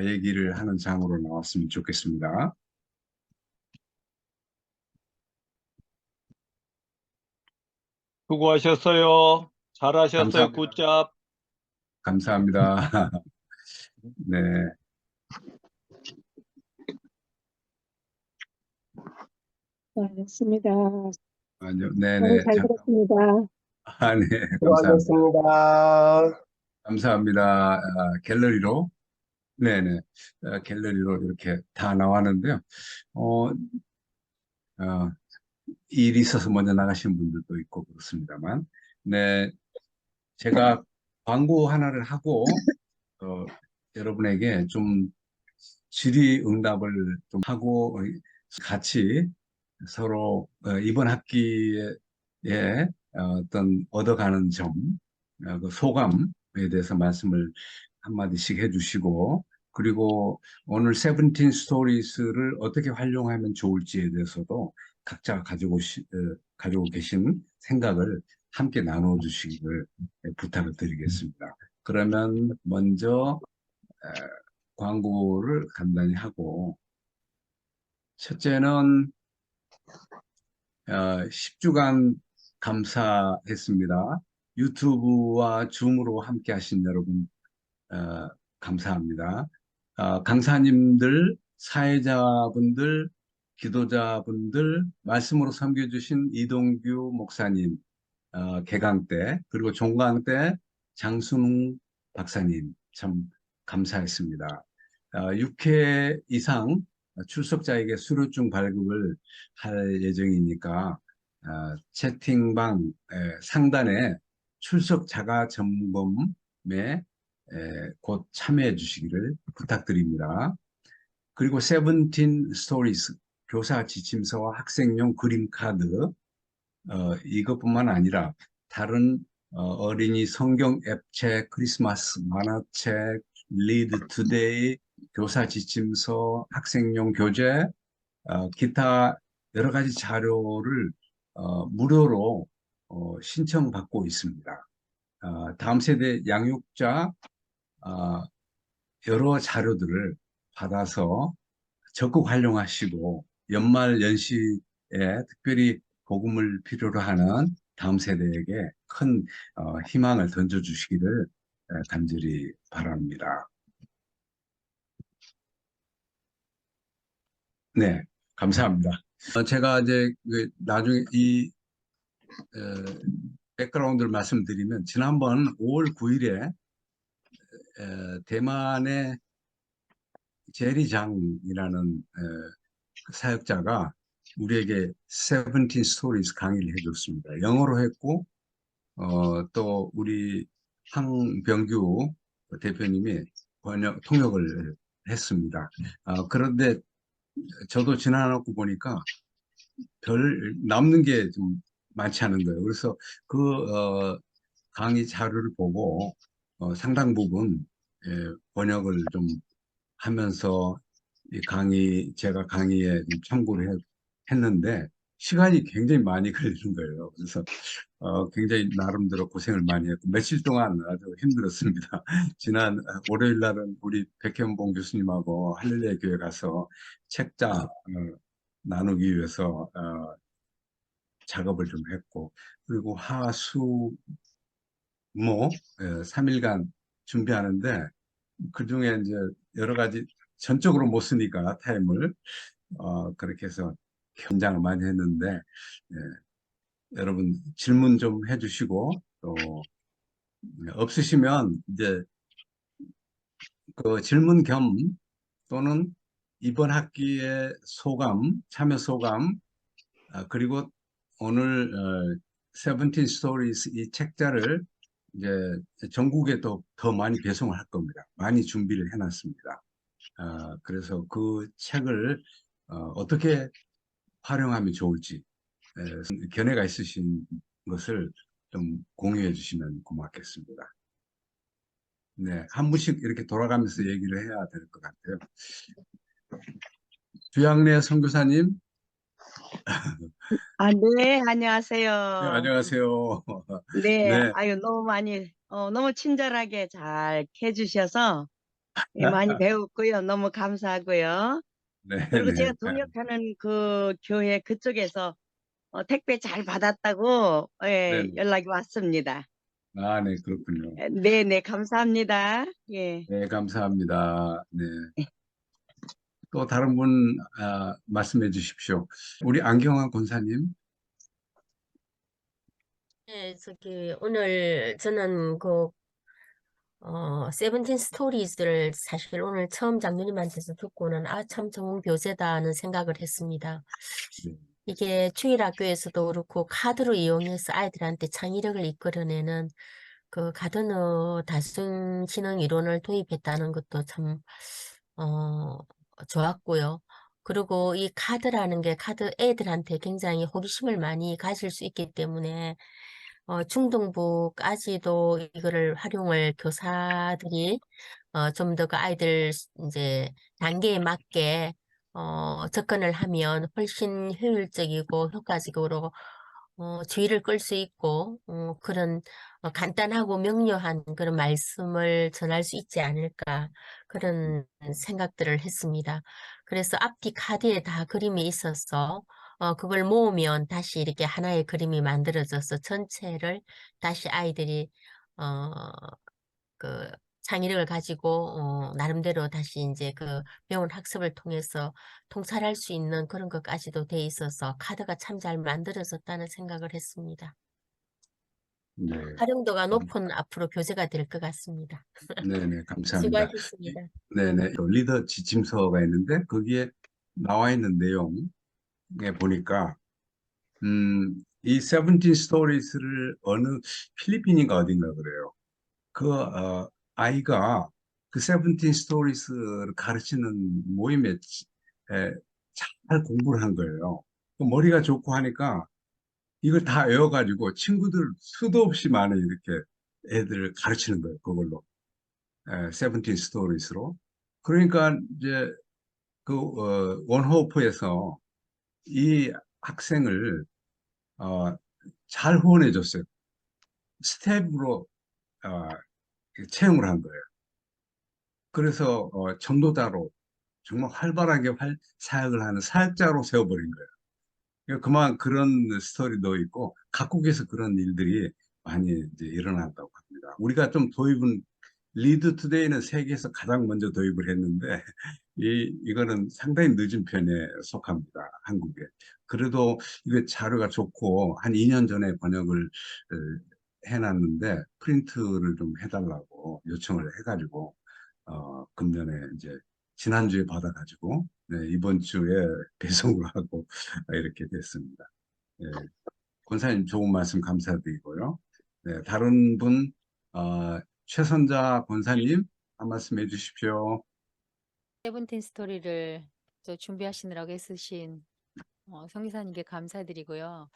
S1: 얘기를 하는 장으로 나왔으면 좋겠습니다.
S4: 수고하셨어요. 잘하셨어요.
S1: 감사합니다.
S4: 굿잡.
S1: 감사합니다. 네,
S5: 알겠습니다.
S1: 아니요,
S5: 너무
S1: 네네,
S5: 잘
S1: 잠깐.
S5: 들었습니다.
S1: 네, 감사합니다.
S6: 수고하셨습니다.
S1: 감사합니다. 갤러리로, 네네, 갤러리로 이렇게 다 나왔는데요. 어, 어, 일이 있어서 먼저 나가신 분들도 있고 그렇습니다만, 네, 제가 광고 하나를 하고 여러분에게 좀 질의응답을 좀 하고 같이 서로 이번 학기에 어떤 얻어가는 점, 그 소감에 대해서 말씀을 한마디씩 해주시고, 그리고 오늘 세븐틴 스토리스를 어떻게 활용하면 좋을지에 대해서도 각자 가지고 계신 생각을 함께 나눠주시기를 부탁을 드리겠습니다. 그러면 먼저 광고를 간단히 하고, 첫째는 10주간 감사했습니다. 유튜브와 줌으로 함께 하신 여러분 감사합니다. 강사님들, 사회자분들, 기도자분들, 말씀으로 섬겨주신 이동규 목사님, 개강 때, 그리고 종강 때 장순웅 박사님 참 감사했습니다. 6회 이상 출석자에게 수료증 발급을 할 예정이니까 채팅방 상단에 출석 자가 점검에 곧 참여해 주시기를 부탁드립니다. 그리고 세븐틴 스토리스 교사 지침서와 학생용 그림 카드 이것뿐만 아니라 다른 어린이 성경 앱책, 크리스마스 만화책, 리드 투데이, 교사 지침서, 학생용 교재, 기타 여러 가지 자료를 무료로 신청받고 있습니다. 다음 세대 양육자 여러 자료들을 받아서 적극 활용하시고 연말 연시에 특별히 복음을 필요로 하는 다음 세대에게 큰 희망을 던져주시기를 간절히 바랍니다. 네, 감사합니다. 제가 이제 나중에 이 백그라운드를 말씀드리면 지난번 5월 9일에 대만의 제리장이라는 사역자가 우리에게 세븐틴 스토리스 강의를 해줬습니다. 영어로 했고 또 우리 황병규 대표님이 통역을 했습니다. 그런데 저도 지나놓고 보니까 별 남는 게 좀 많지 않은 거예요. 그래서 강의 자료를 보고 상당 부분 번역을 좀 하면서 제가 강의에 좀 참고를 했는데 시간이 굉장히 많이 걸리는 거예요. 그래서 굉장히 나름대로 고생을 많이 했고 며칠 동안 아주 힘들었습니다. 지난 월요일 날은 우리 백현봉 교수님하고 할렐루야 교회 가서 책자 나누기 위해서 작업을 좀 했고 그리고 하수모 3일간 준비하는데 그중에 이제 여러 가지 전적으로 못 쓰니까 타임을 그렇게 해서 현장을 많이 했는데 여러분 질문 좀 해주시고 또 없으시면 이제 그 질문 겸 또는 이번 학기의 소감, 참여 소감 그리고 오늘 세븐틴 스토리스 이 책자를 이제 전국에 더 많이 배송을 할 겁니다. 많이 준비를 해놨습니다. 그래서 그 책을 어떻게 활용하면 좋을지 견해가 있으신 것을 좀 공유해 주시면 고맙겠습니다. 네, 한 분씩 이렇게 돌아가면서 얘기를 해야 될 것 같아요. 주양래 선교사님,
S5: 네,
S1: 네,
S5: 안녕하세요.
S1: 안녕하세요.
S5: 네,
S1: 네,
S5: 아유, 너무 친절하게 잘 해주셔서 많이 배웠고요. 너무 감사하고요.
S1: 네,
S5: 그리고
S1: 네,
S5: 제가 동역하는 그 교회 그쪽에서 택배 잘 받았다고
S1: 네,
S5: 연락이 왔습니다.
S1: 네, 그렇군요.
S5: 네, 네, 감사합니다. 예.
S1: 네, 감사합니다. 네. 또 다른 분 말씀해 주십시오. 우리 안경환 권사님.
S7: 네, 오늘 저는 세븐틴 스토리즈를 사실 오늘 처음 장로님한테서 듣고는 참 좋은 교재다는 생각을 했습니다.
S1: 네,
S7: 이게 주일학교에서도 그렇고 카드로 이용해서 아이들한테 창의력을 이끌어내는 그 가드너 다중지능 이론을 도입했다는 것도 참, 좋았고요. 그리고 이 카드라는 게 애들한테 굉장히 호기심을 많이 가질 수 있기 때문에 중등부까지도 이거를 활용을 교사들이 좀 더 그 아이들 이제 단계에 맞게 접근을 하면 훨씬 효율적이고 효과적으로 주의를 끌 수 있고 그런 간단하고 명료한 그런 말씀을 전할 수 있지 않을까 그런 생각들을 했습니다. 그래서 앞뒤 카드에 다 그림이 있어서 그걸 모으면 다시 이렇게 하나의 그림이 만들어져서 전체를 다시 아이들이 어, 그 창의력을 가지고 나름대로 다시 이제 그 배운 학습을 통해서 통찰할 수 있는 그런 것까지도 돼 있어서 카드가 참 잘 만들어졌다는 생각을 했습니다.
S1: 네,
S7: 활용도가 높은 앞으로 교재가 될 것 같습니다.
S1: 네, 네, 감사합니다.
S7: 수고하셨습니다.
S1: 네, 네, 리더 지침서가 있는데 거기에 나와 있는 내용에 보니까 이 세븐틴 스토리스를 어느 필리핀인가 어딘가 그래요. 아이가 그 세븐틴 스토리스를 가르치는 모임에 잘 공부를 한 거예요. 그 머리가 좋고 하니까 이걸 다 외워가지고 친구들 수도 없이 많은 이렇게 애들을 가르치는 거예요. 그걸로. 세븐틴 스토리스로. 그러니까 이제 원호프에서 이 학생을 어, 잘 후원해 줬어요. 스텝으로 어, 채용을 한 거예요. 그래서 전도자로 정말 활발하게 사역을 하는 사역자로 세워버린 거예요. 그러니까 그런 스토리도 있고 각국에서 그런 일들이 많이 이제 일어났다고 합니다. 우리가 좀 도입은 리드 투데이는 세계에서 가장 먼저 도입을 했는데 이거는 상당히 늦은 편에 속합니다. 한국에. 그래도 이게 자료가 좋고 한 2년 전에 번역을 해놨는데 프린트를 좀 해달라고 요청을 해가지고 금년에 이제 지난주에 받아가지고 네, 이번 주에 배송을 하고 이렇게 됐습니다. 네, 권사님 좋은 말씀 감사드리고요. 네, 다른 분 최선자 권사님, 한 말씀 해주십시오.
S8: 세븐틴 스토리를 또 준비하시느라고 애쓰신 성기사님께 감사드리고요.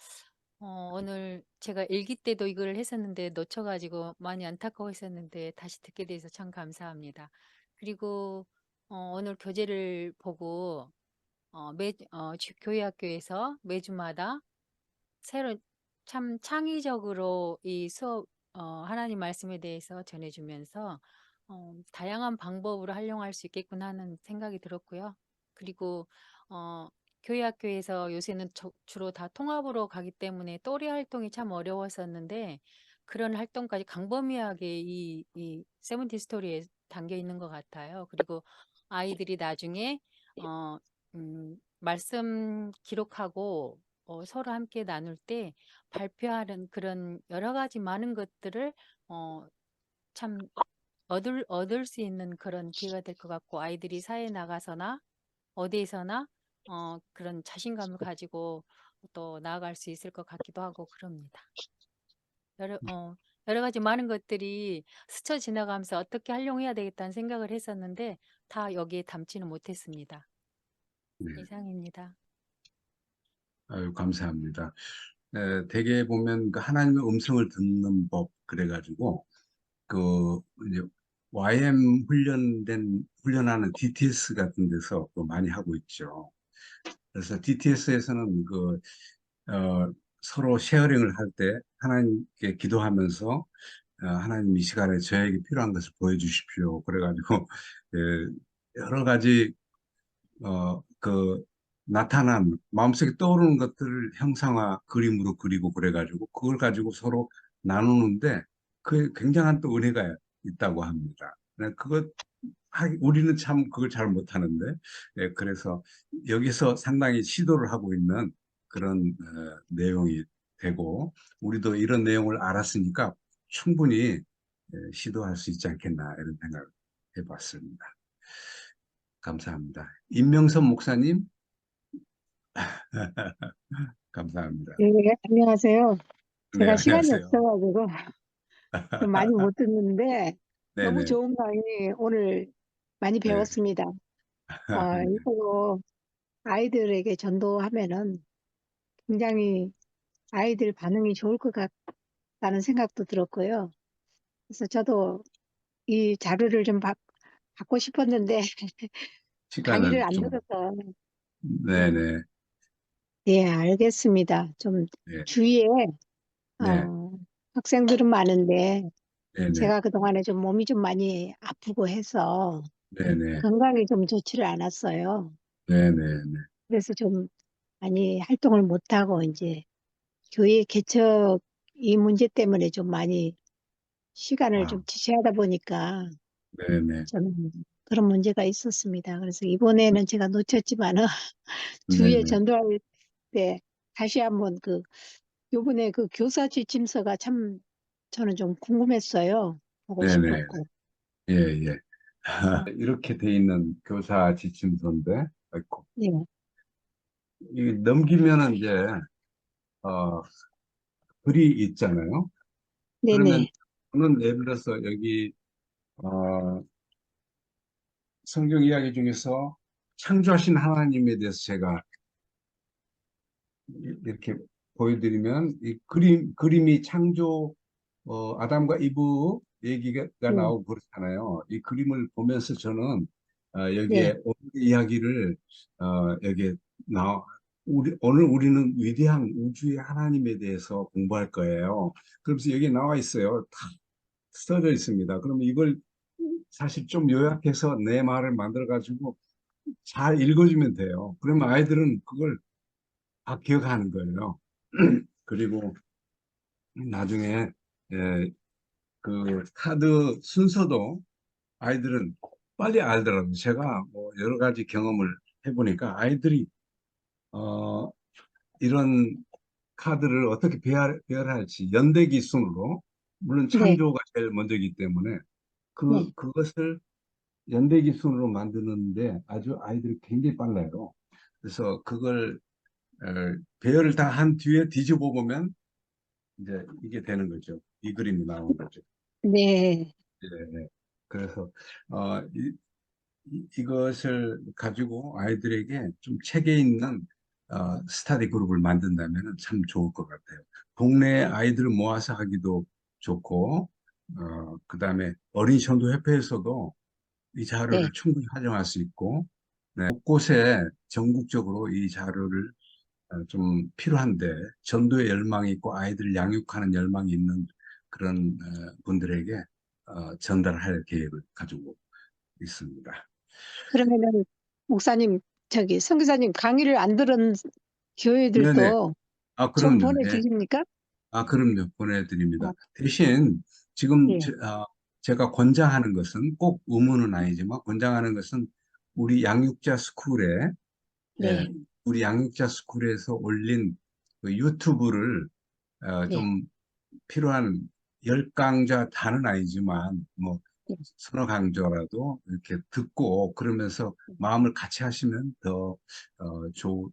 S8: 오늘 제가 일기 때도 이걸 했었는데 놓쳐가지고 많이 안타까워했었는데 다시 듣게 돼서 참 감사합니다. 그리고 오늘 교재를 보고 교회 학교에서 매주마다 새로 참 창의적으로 이 수업 하나님 말씀에 대해서 전해주면서 다양한 방법으로 활용할 수 있겠구나 하는 생각이 들었고요. 그리고 교회 학교에서 요새는 주로 다 통합으로 가기 때문에 또래 활동이 참 어려웠었는데 그런 활동까지 광범위하게 이 세븐틴 스토리에 담겨 있는 것 같아요. 그리고 아이들이 나중에 말씀 기록하고 서로 함께 나눌 때 발표하는 그런 여러 가지 많은 것들을 참 얻을 수 있는 그런 기회가 될 것 같고 아이들이 사회에 나가서나 어디에서나 그런 자신감을 가지고 또 나아갈 수 있을 것 같기도 하고 그럽니다. 여러 가지 많은 것들이 스쳐 지나가면서 어떻게 활용해야 되겠다는 생각을 했었는데 다 여기에 담지는 못했습니다.
S1: 네.
S8: 이상입니다.
S1: 아유, 감사합니다. 대개 보면 그 하나님의 음성을 듣는 법 그래가지고 그 이제 YM 훈련하는 DTS 같은 데서 또 많이 하고 있죠. 그래서 DTS에서는 서로 쉐어링을 할 때 하나님께 기도하면서 하나님 이 시간에 저에게 필요한 것을 보여주십시오. 그래가지고 여러 가지 나타난 마음속에 떠오르는 것들을 형상화 그림으로 그리고 그래가지고 그걸 가지고 서로 나누는데 그 굉장한 또 은혜가 있다고 합니다. 우리는 참 그걸 잘 못하는데 그래서 여기서 상당히 시도를 하고 있는 그런 내용이 되고 우리도 이런 내용을 알았으니까 충분히 시도할 수 있지 않겠나 이런 생각을 해봤습니다. 감사합니다. 임명선 목사님. 감사합니다.
S9: 네, 안녕하세요.
S1: 네,
S9: 제가 시간이
S1: 안녕하세요.
S9: 없어가지고 좀 많이 못 듣는데 너무
S1: 네네.
S9: 좋은 강의 오늘 많이
S1: 네.
S9: 배웠습니다. 이거 아이들에게 전도하면은 굉장히 아이들 반응이 좋을 것 같다는 생각도 들었고요. 그래서 저도 이 자료를 좀 받고 싶었는데 강의를
S1: 시간을
S9: 안
S1: 좀,
S9: 들어서
S1: 네네.
S9: 네, 알겠습니다. 좀
S1: 네,
S9: 주위에
S1: 네,
S9: 학생들은 많은데
S1: 네네.
S9: 제가 그동안에 좀 몸이 좀 많이 아프고 해서
S1: 네네.
S9: 건강이 좀 좋지를 않았어요.
S1: 네네네.
S9: 그래서 좀 많이 활동을 못하고 이제 교회 개척 이 문제 때문에 좀 많이 시간을
S1: 아,
S9: 좀 지체하다 보니까
S1: 네네.
S9: 좀 그런 문제가 있었습니다. 그래서 이번에는 제가 놓쳤지만은 주위에
S1: 네네.
S9: 전도할 때 다시 한번 요번에 그 교사 지침서가 참 저는 좀 궁금했어요. 보고
S1: 네네.
S9: 싶었고.
S1: 예, 예.
S9: 그래서
S1: 이렇게 돼 있는 교사 지침서인데, 아이고,
S9: 네,
S1: 이 넘기면은 이제, 어, 글이 있잖아요. 그러면
S9: 네네,
S1: 저는 예를 들어서 여기, 어, 성경 이야기 중에서 창조하신 하나님에 대해서 제가 이렇게 보여드리면 그림이 창조 아담과 이브 얘기가
S9: 네,
S1: 나오고 그렇잖아요. 이 그림을 보면서 저는
S9: 네,
S1: 여기에 오늘 이야기를 여기에 나 오늘 우리는 위대한 우주의 하나님에 대해서 공부할 거예요. 그러면서 여기 나와 있어요. 다 써져 있습니다. 그러면 이걸 사실 좀 요약해서 내 말을 만들어 가지고 잘 읽어주면 돼요. 그러면 아이들은 그걸 다 기억하는 거예요. 그리고 나중에 예, 그 카드 순서도 아이들은 빨리 알더라고요. 제가 뭐 여러 가지 경험을 해보니까 아이들이 어, 이런 카드를 어떻게 배열할지 연대기 순으로 물론
S9: 네,
S1: 창조가 제일 먼저이기 때문에
S9: 네,
S1: 그것을 연대기 순으로 만드는데 아주 아이들이 굉장히 빨라요. 그래서 그걸 어, 배열을 다 한 뒤에 뒤집어 보면 이제 이게 되는 거죠. 이 그림이 나오는 거죠.
S9: 네.
S1: 예. 그래서 이것을 가지고 아이들에게 좀 체계 있는 스터디 그룹을 만든다면 참 좋을 것 같아요. 동네 아이들을 모아서 하기도 좋고, 그다음에 어린이 전도협회에서도 이
S9: 네.
S1: 자료를 충분히 활용할 수 있고, 네, 곳곳에 전국적으로 이 자료를 좀 필요한데, 전도의 열망이 있고 아이들 양육하는 열망이 있는 그런 분들에게 전달할 계획을 가지고 있습니다.
S9: 그러면은 목사님, 저기 선교사님 강의를 안 들은
S1: 네네.
S9: 교회들도 좀
S1: 그럼요. 예.
S9: 보내주십니까?
S1: 그럼요. 보내드립니다.
S9: 어,
S1: 대신 지금
S9: 예,
S1: 제가 권장하는 것은 꼭 의무는 아니지만 권장하는 것은 우리 양육자 스쿨에 예,
S9: 네,
S1: 우리 양육자 스쿨에서 올린 그 유튜브를
S9: 네,
S1: 좀 필요한 열 강좌 다는 아니지만 뭐
S9: 네,
S1: 서너 강좌라도 이렇게 듣고 그러면서 마음을 같이 하시면 더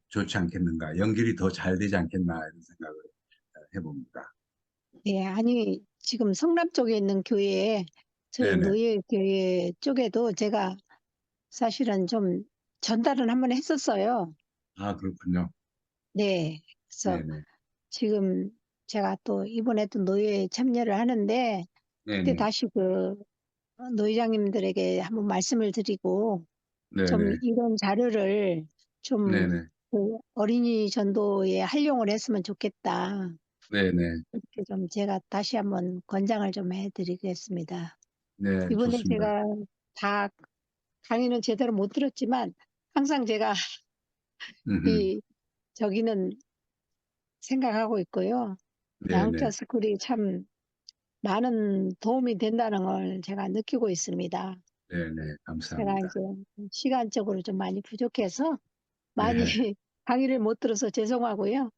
S1: 좋지 않겠는가, 연결이 더 잘 되지 않겠나 이런 생각을 해봅니다.
S9: 네. 아니 지금 성남 쪽에 있는 교회에 저희
S1: 네네.
S9: 노예 교회 쪽에도 제가 사실은 좀 전달은 한번 했었어요.
S1: 그렇군요.
S9: 네, 그래서
S1: 네네.
S9: 지금 제가 또 이번에 또 노예에 참여를 하는데 그때
S1: 네네.
S9: 다시 그 노회장님들에게 한번 말씀을 드리고 좀
S1: 네네.
S9: 이런 자료를 좀
S1: 네네.
S9: 그 어린이 전도에 활용을 했으면 좋겠다.
S1: 네네.
S9: 이렇게 좀 제가 다시 한번 권장을 좀 해드리겠습니다.
S1: 네,
S9: 이번에
S1: 좋습니다.
S9: 제가 다 강의는 제대로 못 들었지만 항상 제가
S1: 음흠.
S9: 이 저기는 생각하고 있고요. 양육자
S1: 네네.
S9: 스쿨이 참 많은 도움이 된다는 걸 제가 느끼고 있습니다.
S1: 네네.
S9: 제가
S1: 감사합니다.
S9: 이제 시간적으로 좀 많이 부족해서 많이
S1: 네,
S9: 강의를 못 들어서 죄송하고요. 어,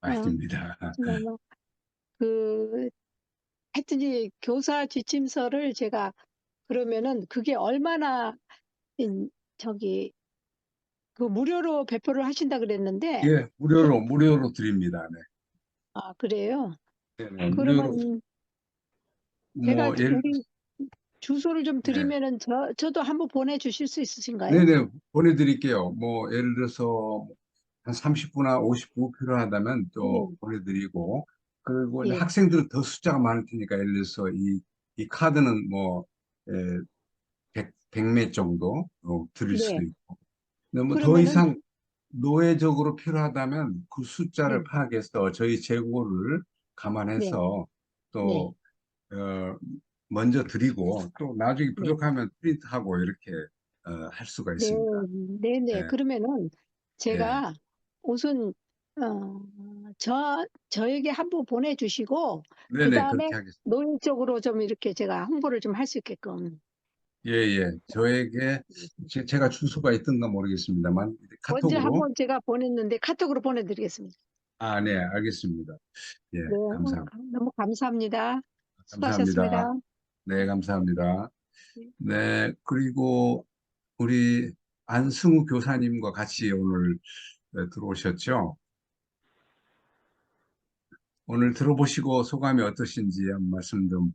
S1: 아닙니다.
S9: 정말 뭐 그 하여튼 이 교사 지침서를 제가 그러면은 그게 얼마나 저기 그 무료로 배포를 하신다 그랬는데
S1: 예, 무료로 드립니다. 네.
S9: 그래요?
S1: 네네, 무료로,
S9: 그러면 제가
S1: 뭐,
S9: 우리 주소를 좀
S1: 네.
S9: 드리면은 저도 한번 보내주실 수 있으신가요?
S1: 네네, 보내드릴게요. 뭐, 예를 들어서, 한 30부나 50부 필요하다면 또
S9: 예,
S1: 보내드리고, 그리고 이제
S9: 예,
S1: 학생들은 더 숫자가 많을 테니까, 예를 들어서 이 카드는 뭐, 예, 100매 정도 드릴 수도
S9: 네.
S1: 있고, 근데 뭐 더
S9: 그러면은
S1: 이상 노외적으로 필요하다면 그 숫자를
S9: 네,
S1: 파악해서 저희 재고를
S9: 네,
S1: 감안해서
S9: 네,
S1: 또 먼저 드리고 또 나중에
S9: 네,
S1: 부족하면 프린트하고 이렇게 할 수가
S9: 네,
S1: 있습니다.
S9: 네, 네.
S1: 네,
S9: 그러면은
S1: 네,
S9: 제가 우선 저에게 한번 보내주시고 그
S1: 네네,
S9: 다음에
S1: 그렇게 하겠습니다.
S9: 노인 쪽으로 좀 이렇게 제가 홍보를 좀 할 수 있게끔
S1: 예, 예. 저에게 제가 주소가 있던가 모르겠습니다만
S9: 언제
S1: 카톡으로.
S9: 한번 제가 보냈는데 카톡으로 보내드리겠습니다.
S1: 네, 알겠습니다. 예,
S9: 네,
S1: 감사합니다.
S9: 너무 감사합니다. 수고하셨습니다.
S1: 감사합니다. 네, 감사합니다.
S9: 네.
S1: 네, 그리고 우리 안승우 교사님과 같이 오늘 들어오셨죠? 오늘 들어보시고 소감이 어떠신지 한 말씀 좀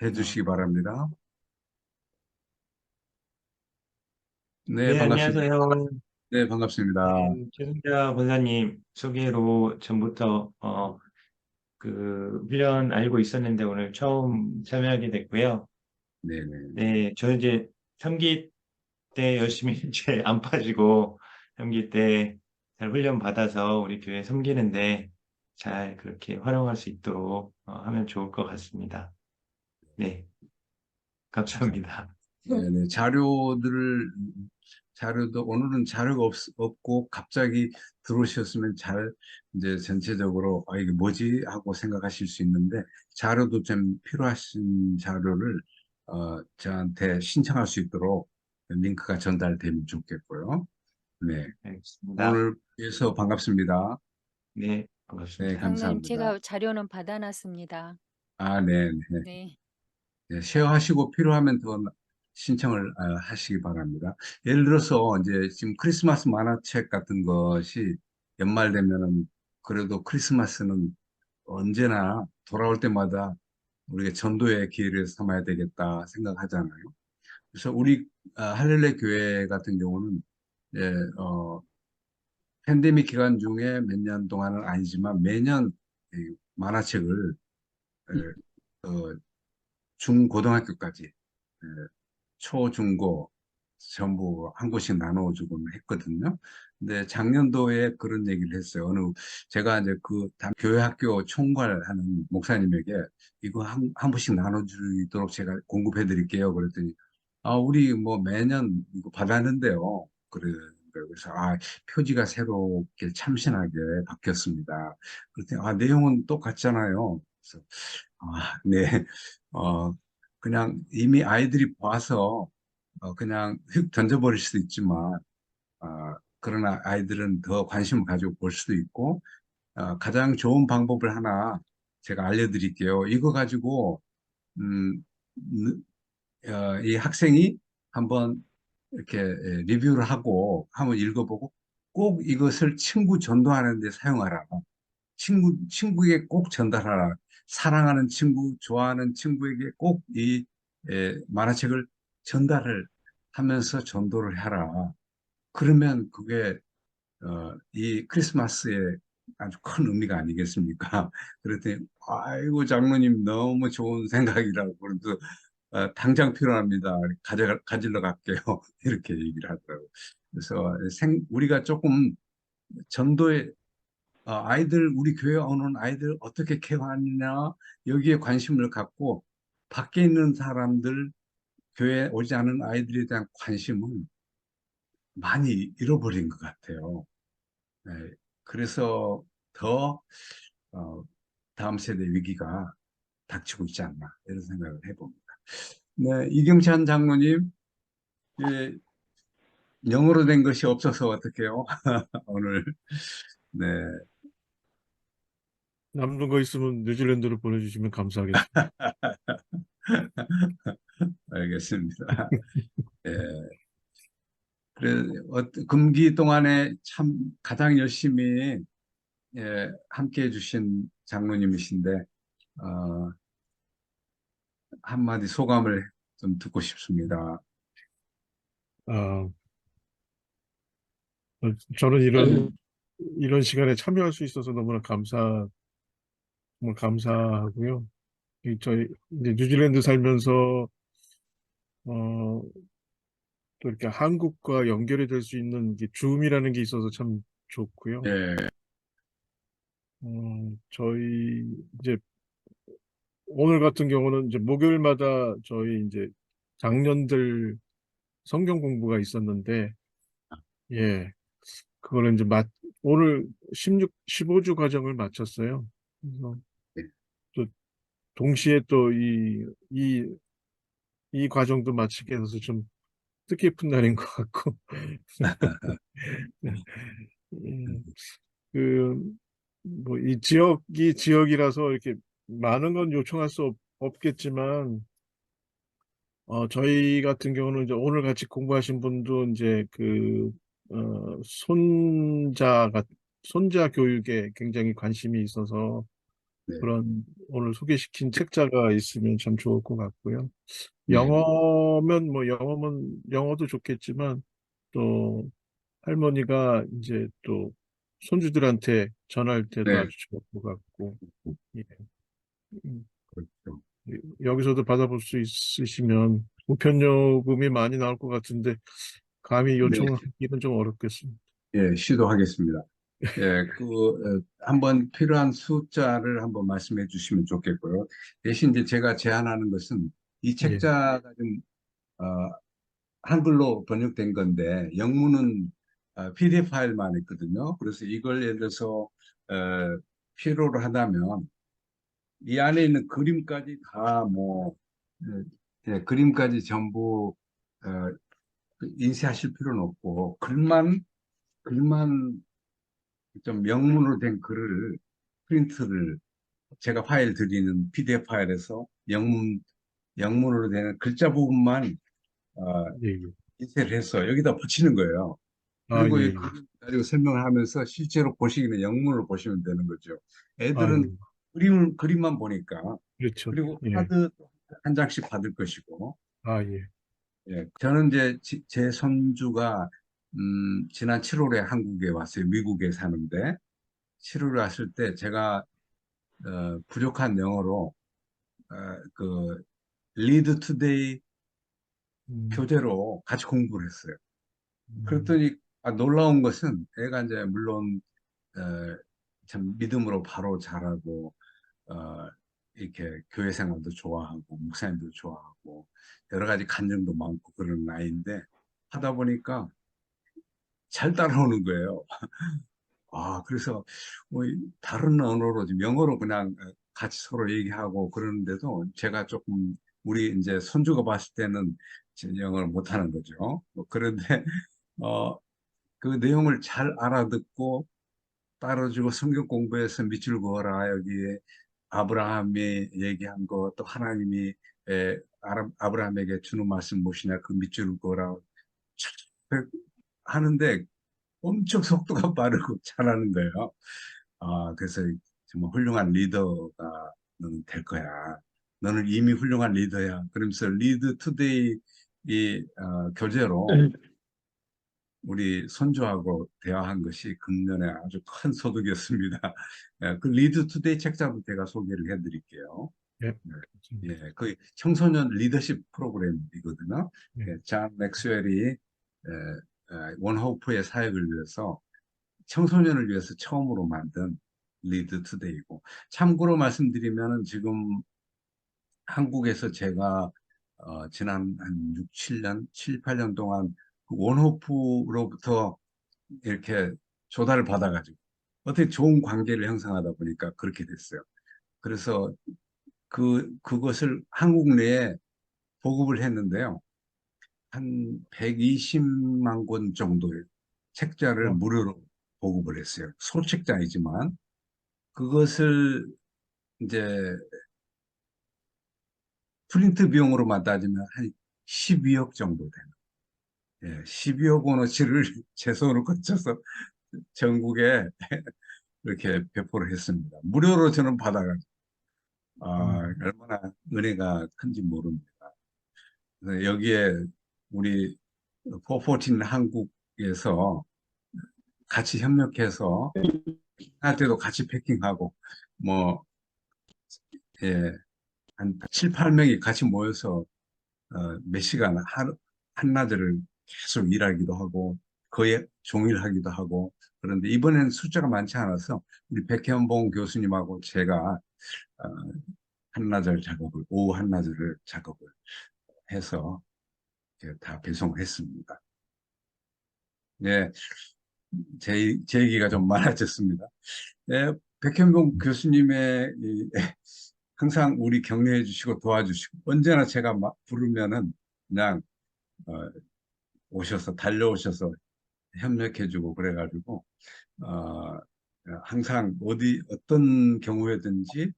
S1: 해주시기 바랍니다. 네,
S6: 네,
S1: 반갑습니다.
S6: 안녕하세요.
S1: 네,
S6: 네,
S1: 반갑습니다.
S6: 최승자 권사님 소개로 전부터 훈련 알고 있었는데 오늘 처음 참여하게 됐고요.
S1: 네, 네,
S6: 네, 저 이제 3기 때 열심히 이제 안 빠지고 3기 때 잘 훈련 받아서 우리 교회 섬기는데 잘 그렇게 활용할 수 있도록 하면 좋을 것 같습니다. 네, 감사합니다.
S1: 네, 네. 자료도 오늘은 자료가 없고 갑자기 들어오셨으면 이제 전체적으로 이게 뭐지 하고 생각하실 수 있는데 자료도 좀 필요하신 자료를 저한테 신청할 수 있도록 링크가 전달되면 좋겠고요. 네.
S6: 알겠습니다.
S1: 오늘 뵈서 반갑습니다.
S6: 네,
S1: 네,
S6: 반갑습니다.
S8: 장로님,
S1: 감사합니다.
S8: 제가 자료는 받아놨습니다.
S1: 네, 네.
S8: 네.
S1: 네, 쉐어하시고 필요하면 더 신청을 하시기 바랍니다. 예를 들어서 이제 지금 크리스마스 만화책 같은 것이 연말 되면은 그래도 크리스마스는 언제나 돌아올 때마다 우리가 전도의 기회를 삼아야 되겠다 생각하잖아요. 그래서 우리 할렐레 교회 같은 경우는 예, 팬데믹 기간 중에 몇 년 동안은 아니지만 매년 이 만화책을 어, 중고등학교까지 초, 중고 전부 한 곳씩 나눠주곤 했거든요. 근데 작년도에 그런 얘기를 했어요. 제가 이제 교회 학교 총괄하는 목사님에게 이거 한 번씩 나눠주도록 제가 공급해 드릴게요. 그랬더니, 우리 뭐 매년 이거 받았는데요. 그래서, 표지가 새롭게 참신하게 바뀌었습니다. 그랬더니, 내용은 똑같잖아요. 그래서, 네. 어, 그냥 이미 아이들이 봐서 그냥 휙 던져버릴 수도 있지만, 그러나 아이들은 더 관심을 가지고 볼 수도 있고, 가장 좋은 방법을 하나 제가 알려드릴게요. 이거 가지고, 음, 이 학생이 한번 이렇게 리뷰를 하고 한번 읽어보고 꼭 이것을 친구 전도하는 데 사용하라. 친구에게 꼭 전달하라. 사랑하는 친구, 좋아하는 친구에게 꼭 이 만화책을 전달을 하면서 전도를 해라. 그러면 그게 이 크리스마스에 아주 큰 의미가 아니겠습니까? 그랬더니 아이고 장로님 너무 좋은 생각이라고 그러면서 당장 필요합니다. 가지러 갈게요. 이렇게 얘기를 하더라고요. 그래서 우리가 조금 전도에 우리 교회 오는 아이들 어떻게 케어하느냐, 여기에 관심을 갖고, 밖에 있는 사람들, 교회에 오지 않은 아이들에 대한 관심은 많이 잃어버린 것 같아요. 네, 그래서 더, 다음 세대 위기가 닥치고 있지 않나, 이런 생각을 해봅니다. 네, 이경찬 장로님, 예, 영어로 된 것이 없어서 어떡해요? 오늘, 네,
S10: 남는 거 있으면 뉴질랜드로 보내주시면 감사하겠습니다.
S1: 알겠습니다. 예. 금기 동안에 참 가장 열심히 함께 해주신 장로님이신데 한마디 소감을 좀 듣고 싶습니다.
S10: 아, 저는 이런 시간에 참여할 수 있어서 너무나 정말 감사하고요. 저희 이제 뉴질랜드 살면서 어, 또 이렇게 한국과 연결이 될 수 있는 게 줌이라는 게 있어서 참 좋고요.
S1: 예,
S10: 저희 이제 오늘 같은 경우는 이제 목요일마다 저희 이제 장년들 성경 공부가 있었는데, 예, 그거를 이제 오늘 15주 과정을 마쳤어요. 그래서
S1: 예.
S10: 또 동시에 또 이 과정도 마치게 돼서 좀 뜻깊은 날인 것 같고, 음, 뭐, 이 지역이라서 이렇게 많은 건 요청할 수 없겠지만, 저희 같은 경우는 이제 오늘 같이 공부하신 분도 이제 손자 교육에 굉장히 관심이 있어서
S1: 네,
S10: 그런 오늘 소개시킨 책자가 있으면 참 좋을 것 같고요.
S1: 네,
S10: 영어도 좋겠지만 또 할머니가 이제 또 손주들한테 전할 때도
S1: 네,
S10: 아주 좋을 것 같고, 예. 음,
S1: 그렇죠.
S10: 여기서도 받아볼 수 있으시면 우편요금이 많이 나올 것 같은데 감히
S1: 네,
S10: 요청하기는 좀 어렵겠습니다.
S1: 예, 시도하겠습니다. 예, 한번 필요한 숫자를 한번 말씀해 주시면 좋겠고요. 대신 이제 제가 제안하는 것은 이
S10: 예,
S1: 책자가 좀, 어, 한글로 번역된 건데, 영문은 PDF 파일만 있거든요. 그래서 이걸 예를 들어서, 필요로 하다면, 이 안에 있는 그림까지 다 그림까지 전부, 어, 인쇄하실 필요는 없고, 글만 좀 명문으로 된 글을 프린트를 제가 파일 드리는 PDF 파일에서 영문으로 되는 글자 부분만 어,
S10: 예, 예.
S1: 인쇄를 해서 여기다 붙이는 거예요.
S10: 아,
S1: 그리고
S10: 예,
S1: 이
S10: 예.
S1: 그림 가지고 설명을 하면서 실제로 보시기는 영문으로 보시면 되는 거죠.
S10: 아,
S1: 애들은
S10: 예.
S1: 그림만 보니까.
S10: 그렇죠.
S1: 그리고
S10: 예.
S1: 카드 한 장씩 받을 것이고.
S10: 아, 예.
S1: 예, 저는 이제 제 손주가 지난 7월에 한국에 왔어요. 미국에 사는데 7월에 왔을 때 제가 부족한 영어로 그 리드 투데이
S10: 음,
S1: 교재로 같이 공부를 했어요.
S10: 음,
S1: 그랬더니 놀라운 것은 애가 이제 물론 어, 참 믿음으로 바로 자라고 어, 이렇게 교회 생활도 좋아하고 목사님도 좋아하고 여러 가지 간증도 많고 그런 나이인데 하다 보니까 잘 따라오는 거예요. 그래서 이 다른 언어로 지금 영어로 그냥 같이 서로 얘기하고 그러는데도 제가 조금 우리 이제 손주가 봤을 때는 제 영어를 못하는 거죠. 그런데 어, 그 내용을 잘 알아듣고 따라주고 성경 공부해서 밑줄 그어라. 여기에 아브라함이 얘기한 거 또 하나님이 아브라함에게 주는 말씀 무엇이냐 그 밑줄을 그어라 하는데 엄청 속도가 빠르고 잘하는 거예요. 그래서 정말 훌륭한 리더가 너는 될 거야. 너는 이미 훌륭한 리더야. 그러면서 리드 투데이 이 교재로 우리 손주하고 대화한 것이 금년에 아주 큰 소득이었습니다. 그 리드 투데이 책자도 제가 소개를 해드릴게요.
S10: 예.
S1: 예, 그 청소년 리더십 프로그램이거든요.
S10: 예.
S1: 잔 맥스웰이 원호프의 사역을 위해서 청소년을 위해서 처음으로 만든 리드 투데이고 참고로 말씀드리면 지금 한국에서 제가 지난 한 6, 7년, 7, 8년 동안 그 원호프로부터 이렇게 조달을 받아가지고 어떻게 좋은 관계를 형성하다 보니까 그렇게 됐어요. 그래서 그것을 한국 내에 보급을 했는데요. 한 120만 권 정도의 책자를 무료로 보급을 했어요. 소책자이지만 그것을 이제 프린트 비용으로만 따지면 한 12억 정도 되는. 예, 12억 원어치를 제 손으로 거쳐서 전국에 이렇게 배포를 했습니다. 무료로 저는 받아가지고 얼마나 은혜가 큰지 모릅니다. 그래서 여기에 우리 414 한국에서 같이 협력해서 할 때도 같이 패킹하고 뭐 예, 한 7, 8명이 같이 모여서 몇 시간 한나절을 계속 일하기도 하고 거의 종일 하기도 하고 그런데 이번에는 숫자가 많지 않아서 우리 백현봉 교수님하고 제가 어, 한나절 작업을 오후 한나절을 작업을 해서 이제 다 배송했습니다. 네, 제 얘기가 좀 많아졌습니다. 네, 백현봉 교수님의 항상 우리 격려해 주시고 도와주시고 언제나 제가 막 부르면은 그냥 어, 오셔서 달려오셔서 협력해주고 그래가지고 항상 어떤 경우에든지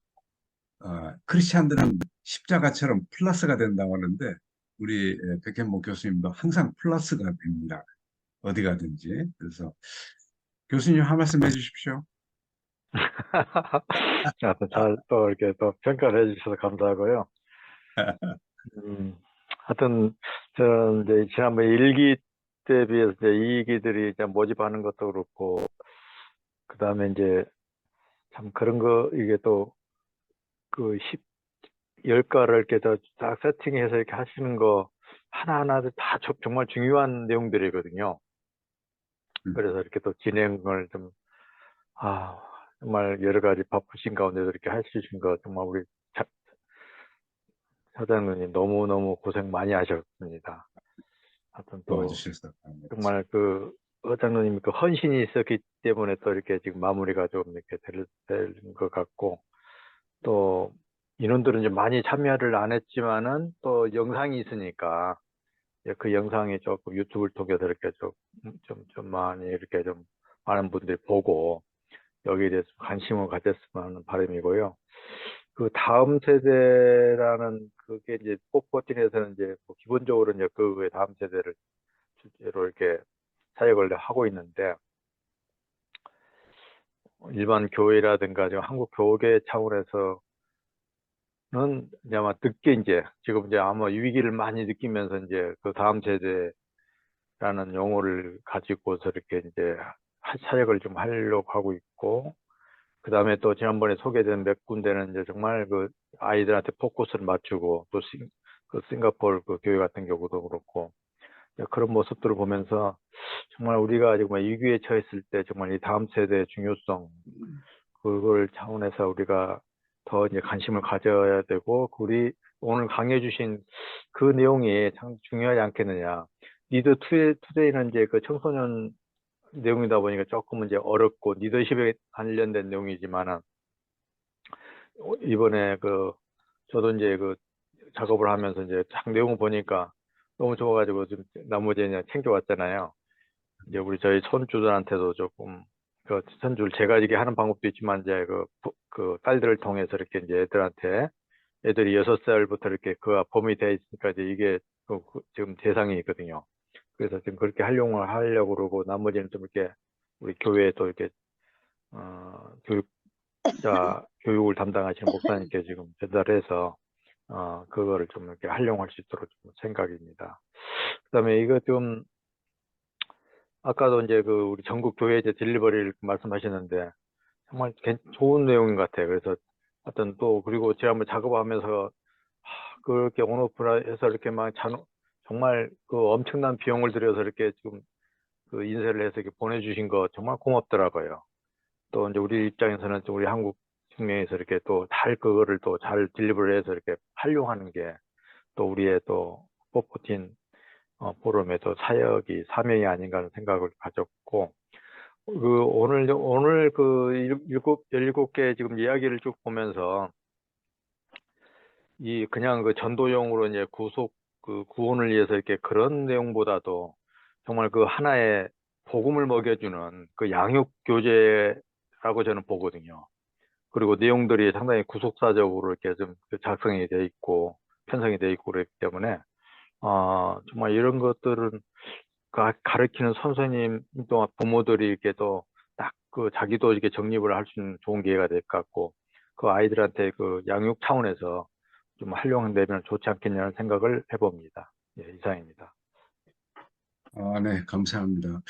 S1: 크리스찬들은 십자가처럼 플러스가 된다고 하는데 우리 백현모 교수님도 항상 플러스가 됩니다. 어디 가든지. 그래서 교수님 한 말씀 해주십시오.
S11: 또 이렇게 또 평가를 해주셔서 감사하고요. 하여튼, 저는 이제 지난번 1기 때 비해서 이제 2기들이 이제 모집하는 것도 그렇고, 그 다음에 이제 참 그런 거, 이게 또 그 10가를 이렇게 딱 세팅해서 이렇게 하시는 거 하나하나 다 정말 중요한 내용들이거든요. 그래서 이렇게 또 진행을 좀, 정말 여러 가지 바쁘신 가운데도 이렇게 할 수 있는 거 정말 우리 사장님 너무너무 고생 많이 하셨습니다. 하여튼 또
S1: 도와주셔서
S11: 정말 그 사장님이 그 헌신이 있었기 때문에 또 이렇게 지금 마무리가 좀 이렇게 될 것 같고 또 인원들은 이제 많이 참여를 안 했지만은 또 영상이 있으니까 그 영상이 조금 유튜브를 통해서 이렇게 좀 많이 이렇게 좀 많은 분들이 보고 여기에 대해서 관심을 가졌으면 하는 바람이고요. 그 다음 세대라는 그게 이제 포포틴에서는 이제 뭐 기본적으로 이제 그 다음 세대를 주제로 이렇게 사역을 하고 있는데 일반 교회라든가 지금 한국 교계 차원에서는 이제 아마 늦게 이제 지금 이제 아마 위기를 많이 느끼면서 이제 그 다음 세대라는 용어를 가지고서 이렇게 이제 사역을 좀 하려고 하고 있고, 그 다음에 또 지난번에 소개된 몇 군데는 이제 정말 그 아이들한테 포커스를 맞추고 또 그 싱가포르 그 교회 같은 경우도 그렇고 그런 모습들을 보면서 정말 우리가 정말 위기에 처했을 때 정말 이 다음 세대의 중요성 그걸 차원에서 우리가 더 이제 관심을 가져야 되고 우리 오늘 강의해 주신 그 내용이 참 중요하지 않겠느냐. 리더 투데이는 이제 그 청소년 내용이다 보니까 조금 이제 어렵고 리더십에 관련된 내용이지만은 이번에 그 저도 이제 그 작업을 하면서 이제 딱 내용을 보니까 너무 좋아가지고 좀 나머지 그냥 챙겨왔잖아요. 이제 우리 저희 손주들한테도 조금 그 손주를 제가 이게 하는 방법도 있지만 이제 그 딸들을 통해서 이렇게 이제 애들한테 애들이 6살부터 이렇게 그 범위 돼 있으니까 이제 이게 지금 대상이 있거든요. 그래서 지금 그렇게 활용을 하려고 그러고 나머지는 좀 이렇게 우리 교회에 또 이렇게 교육을 담당하시는 목사님께 지금 전달해서 그거를 좀 이렇게 활용할 수 있도록 좀 생각입니다. 그다음에 이거 좀 아까도 이제 그 우리 전국 교회 이제 딜리버리를 말씀하셨는데 정말 좋은 내용인 것 같아요. 그래서 하여튼 또 그리고 제가 한번 작업하면서 그렇게 온오프해서 이렇게 막 정말 그 엄청난 비용을 들여서 이렇게 지금 그 인쇄를 해서 이렇게 보내주신 거 정말 고맙더라고요. 또 이제 우리 입장에서는 또 우리 한국 측면에서 이렇게 또 그거를 또 잘 딜리버를 해서 이렇게 활용하는 게 또 우리의 또 포포틴 포럼의 또 사명이 아닌가 하는 생각을 가졌고, 오늘 그 17개 지금 이야기를 쭉 보면서 그냥 그 전도용으로 이제 구원을 위해서 이렇게 그런 내용보다도 정말 그 하나의 복음을 먹여주는 그 양육교재라고 저는 보거든요. 그리고 내용들이 상당히 구속사적으로 이렇게 좀 작성이 돼 있고 편성이 돼 있고 그렇기 때문에 정말 이런 것들은 가르치는 선생님 또 부모들이 이렇게 또 딱 자기도 이렇게 정립을 할 수 있는 좋은 기회가 될 것 같고 그 아이들한테 그 양육 차원에서 좀 활용되면 좋지 않겠냐는 생각을 해봅니다. 예, 이상입니다.
S1: 네, 감사합니다.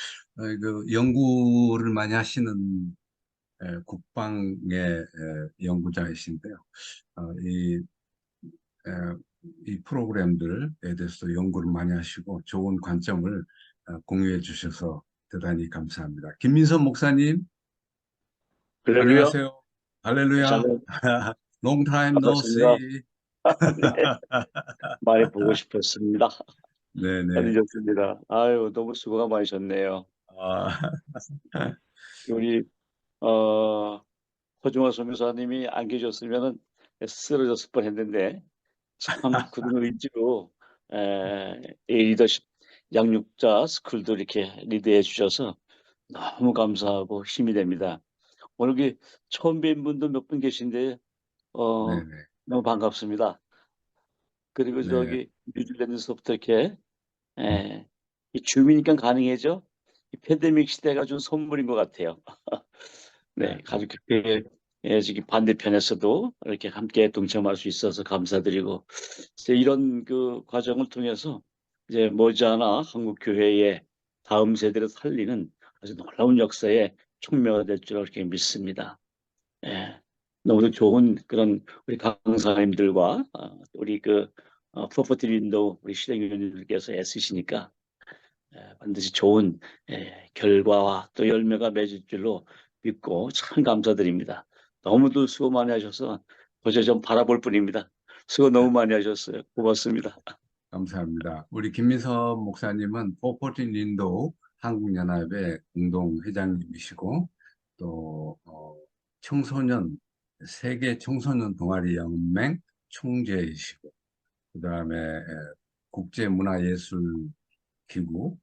S1: 연구를 많이 하시는 국방의 연구자이신데요. 이 프로그램들에 대해서 연구를 많이 하시고 좋은 관점을 공유해 주셔서 대단히 감사합니다. 김민선 목사님,
S12: 할렐루야.
S1: 안녕하세요. 할렐루야. Long time no
S12: 반갑습니다.
S1: see.
S12: 네, 많이 보고 싶었습니다.
S1: 네네.
S12: 많이 좋습니다. 아유, 너무 수고가 많으셨네요. 우리 허중화 선교사님이 안 계셨으면은 쓰러졌을 뻔했는데 참 그런 의지로 이 리더십 양육자 스쿨도 이렇게 리드해 주셔서 너무 감사하고 힘이 됩니다. 오늘 처음 뵌 분도 몇 분 계신데
S1: 네네.
S12: 너무 반갑습니다. 그리고
S1: 네.
S12: 뉴질랜드에서부터 이렇게 이 줌이니까 가능해져. 이 팬데믹 시대가 준 선물인 것 같아요. 네, 가족교회 지금 반대편에서도 이렇게 함께 동참할 수 있어서 감사드리고 이제 이런 그 과정을 통해서 이제 머지않아 한국 교회의 다음 세대를 살리는 아주 놀라운 역사의 촉매가 될 줄 이렇게 믿습니다. 예, 너무도 좋은 그런 우리 강사님들과 우리 프로퍼티 윈도우 우리 실행위원님들께서 애쓰시니까 반드시 좋은 결과와 또 열매가 맺을 줄로 믿고 참 감사드립니다. 너무도 수고 많이 하셔서 어제 좀 바라볼 뿐입니다. 수고 너무 많이 하셨어요. 고맙습니다.
S1: 감사합니다. 우리 김민섭 목사님은 포포틴 윈도우 한국연합의 공동회장님이시고 또 세계 청소년 동아리 연맹 총재이시고 그다음에 국제문화예술기구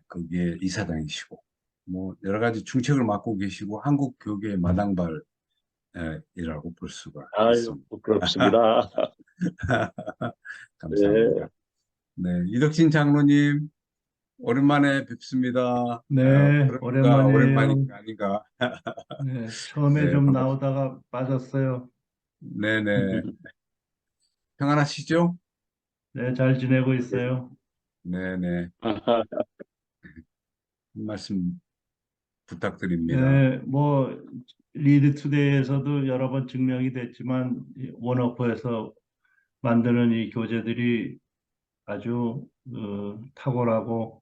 S1: 거기에 이사장이시고 뭐 여러 가지 중책을 맡고 계시고 한국 교계의 마당발이라고 볼 수가
S12: 아유,
S1: 있습니다.
S12: 부끄럽습니다. 네.
S1: 감사합니다. 네, 이덕진 장로님. 오랜만에 뵙습니다.
S4: 네,
S1: 그런가
S4: 오랜만이에요.
S1: 오랜만인가 아닌가.
S4: 네, 처음에
S1: 네,
S4: 좀
S1: 반갑습니다.
S4: 나오다가 빠졌어요.
S1: 네네. 평안하시죠?
S4: 네, 잘 지내고
S12: 네.
S4: 있어요.
S1: 네네. 한 말씀 부탁드립니다.
S4: 네, 뭐 리드 투데이에서도 여러 번 증명이 됐지만 이 원어퍼에서 만드는 이 교재들이 아주 탁월하고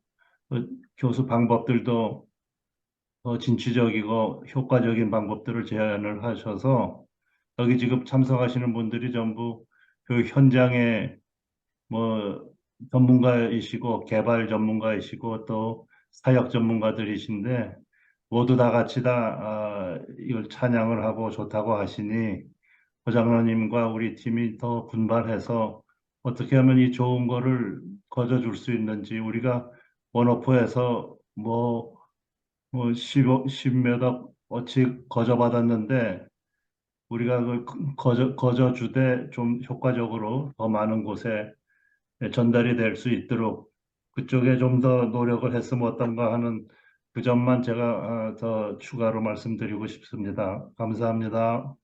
S4: 교수 방법들도 더 진취적이고 효과적인 방법들을 제안을 하셔서 여기 지금 참석하시는 분들이 전부 그 현장에 뭐 전문가이시고 개발 전문가이시고 또 사역 전문가들이신데 모두 다 같이 이걸 찬양을 하고 좋다고 하시니 고장로님과 우리 팀이 더 분발해서 어떻게 하면 이 좋은 거를 거저줄 수 있는지 우리가 원오프에서 십몇 어치 거저받았는데 우리가 그 거저주되 좀 효과적으로 더 많은 곳에 전달이 될 수 있도록 그쪽에 좀 더 노력을 했으면 어떤가 하는 그 점만 제가 더 추가로 말씀드리고 싶습니다. 감사합니다.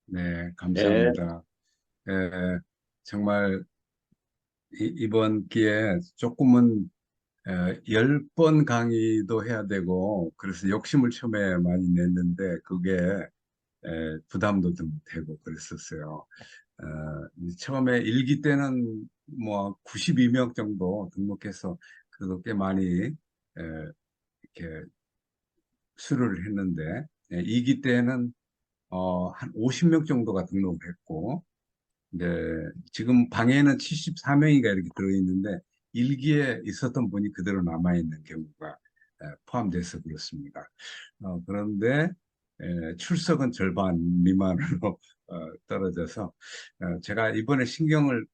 S1: 네,
S12: 네.
S1: 감사합니다. 에, 정말 이번 기회에 조금은 10번 강의도 해야 되고 그래서 욕심을 처음에 많이 냈는데 그게 부담도 좀 되고 그랬었어요. 처음에 일기 때는 뭐 92명 정도 등록해서 그래도 꽤 많이 이렇게 수료를 했는데 2기 때는 한 50명 정도가 등록을 했고 네, 지금 방에는 74명이가 이렇게 들어있는데 일기에 있었던 분이 그대로 남아있는 경우가 포함돼서 그렇습니다. 그런데 출석은 절반 미만으로 떨어져서 제가 이번에 신경을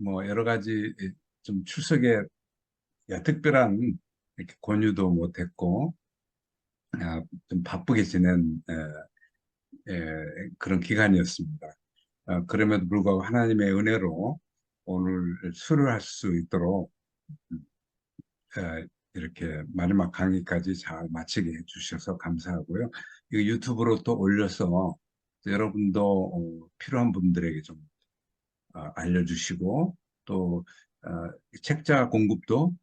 S1: 뭐 여러 가지 좀 출석에 특별한 이렇게 권유도 못했고 좀 바쁘게 지낸 그런 기간이었습니다. 그럼에도 불구하고 하나님의 은혜로 오늘 수료할 수 있도록 이렇게 마지막 강의까지 잘 마치게 해주셔서 감사하고요. 이거 유튜브로 또 올려서 여러분도 필요한 분들에게 좀 알려주시고 또 책자 공급도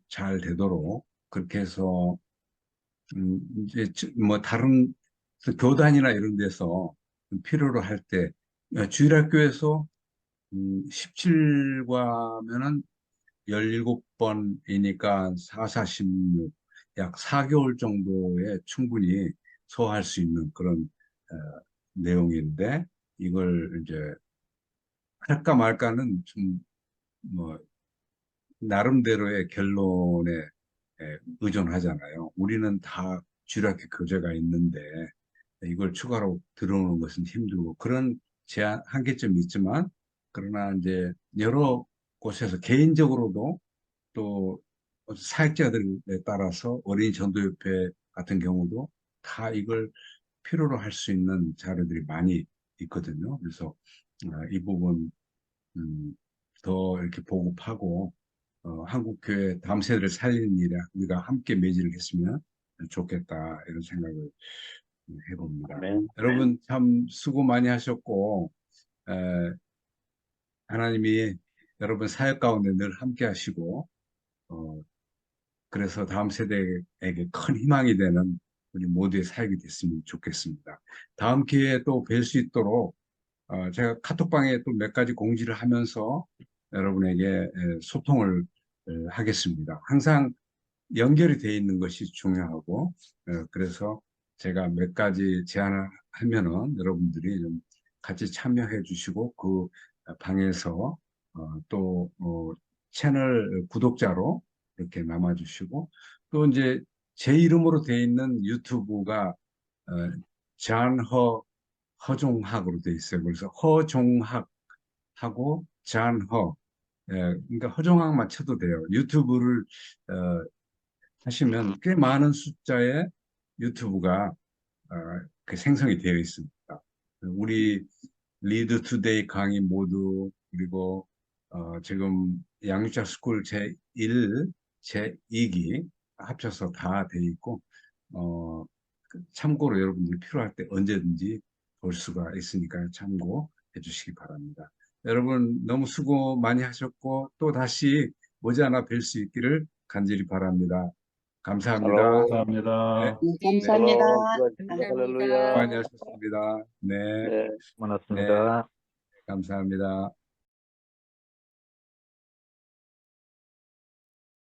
S1: 잘 되도록 그렇게 해서 이제 뭐 다른 교단이나 이런 데서 필요로 할 때 주일학교에서 17과면은 17번이니까 4, 4, 16, 약 4개월 정도에 충분히 소화할 수 있는 그런 내용인데 이걸 이제 할까 말까는 좀 뭐 나름대로의 결론에 의존하잖아요. 우리는 다 주일학교 교재가 있는데 이걸 추가로 들어오는 것은 힘들고 그런 제한 한계점이 있지만 그러나 이제 여러 곳에서 개인적으로도 또 사역자들에 따라서 어린이 전도협회 같은 경우도 다 이걸 필요로 할 수 있는 자료들이 많이 있거든요. 그래서 이 부분 더 이렇게 보급하고 한국 교회 다음 세대를 살리는 일에 우리가 함께 매진을 했으면 좋겠다 이런 생각을 해봅니다.
S12: 아멘.
S1: 여러분 참 수고 많이 하셨고 에, 하나님이 여러분 사역 가운데 늘 함께 하시고 그래서 다음 세대에게 큰 희망이 되는 우리 모두의 사역이 됐으면 좋겠습니다. 다음 기회에 또 뵐 수 있도록 제가 카톡방에 또 몇 가지 공지를 하면서 여러분에게 소통을 하겠습니다. 항상 연결이 되어 있는 것이 중요하고 그래서 제가 몇 가지 제안을 하면은 여러분들이 좀 같이 참여해 주시고 그 방에서 또 채널 구독자로 이렇게 남아 주시고 또 이제 제 이름으로 되어 있는 유튜브가 어, 잔허 허종학으로 되어 있어요. 그래서 허종학하고 잔허 그러니까 허종학만 쳐도 돼요. 유튜브를 어, 하시면 꽤 많은 숫자의 유튜브가 그 생성이 되어 있습니다. 우리 리드 투데이 강의 모두 그리고 지금 양육자 스쿨 제1, 제2기 합쳐서 다 돼 있고, 참고로 여러분들이 필요할 때 언제든지 볼 수가 있으니까 참고해 주시기 바랍니다. 여러분 너무 수고 많이 하셨고 또 다시 머지않아 뵐 수 있기를 간절히 바랍니다. 감사합니다.
S4: 감사합니다.
S5: 감사합니다.
S11: 할렐루야.
S1: 많이 하셨습니다. 네,
S11: 고맙습니다.
S1: 감사합니다.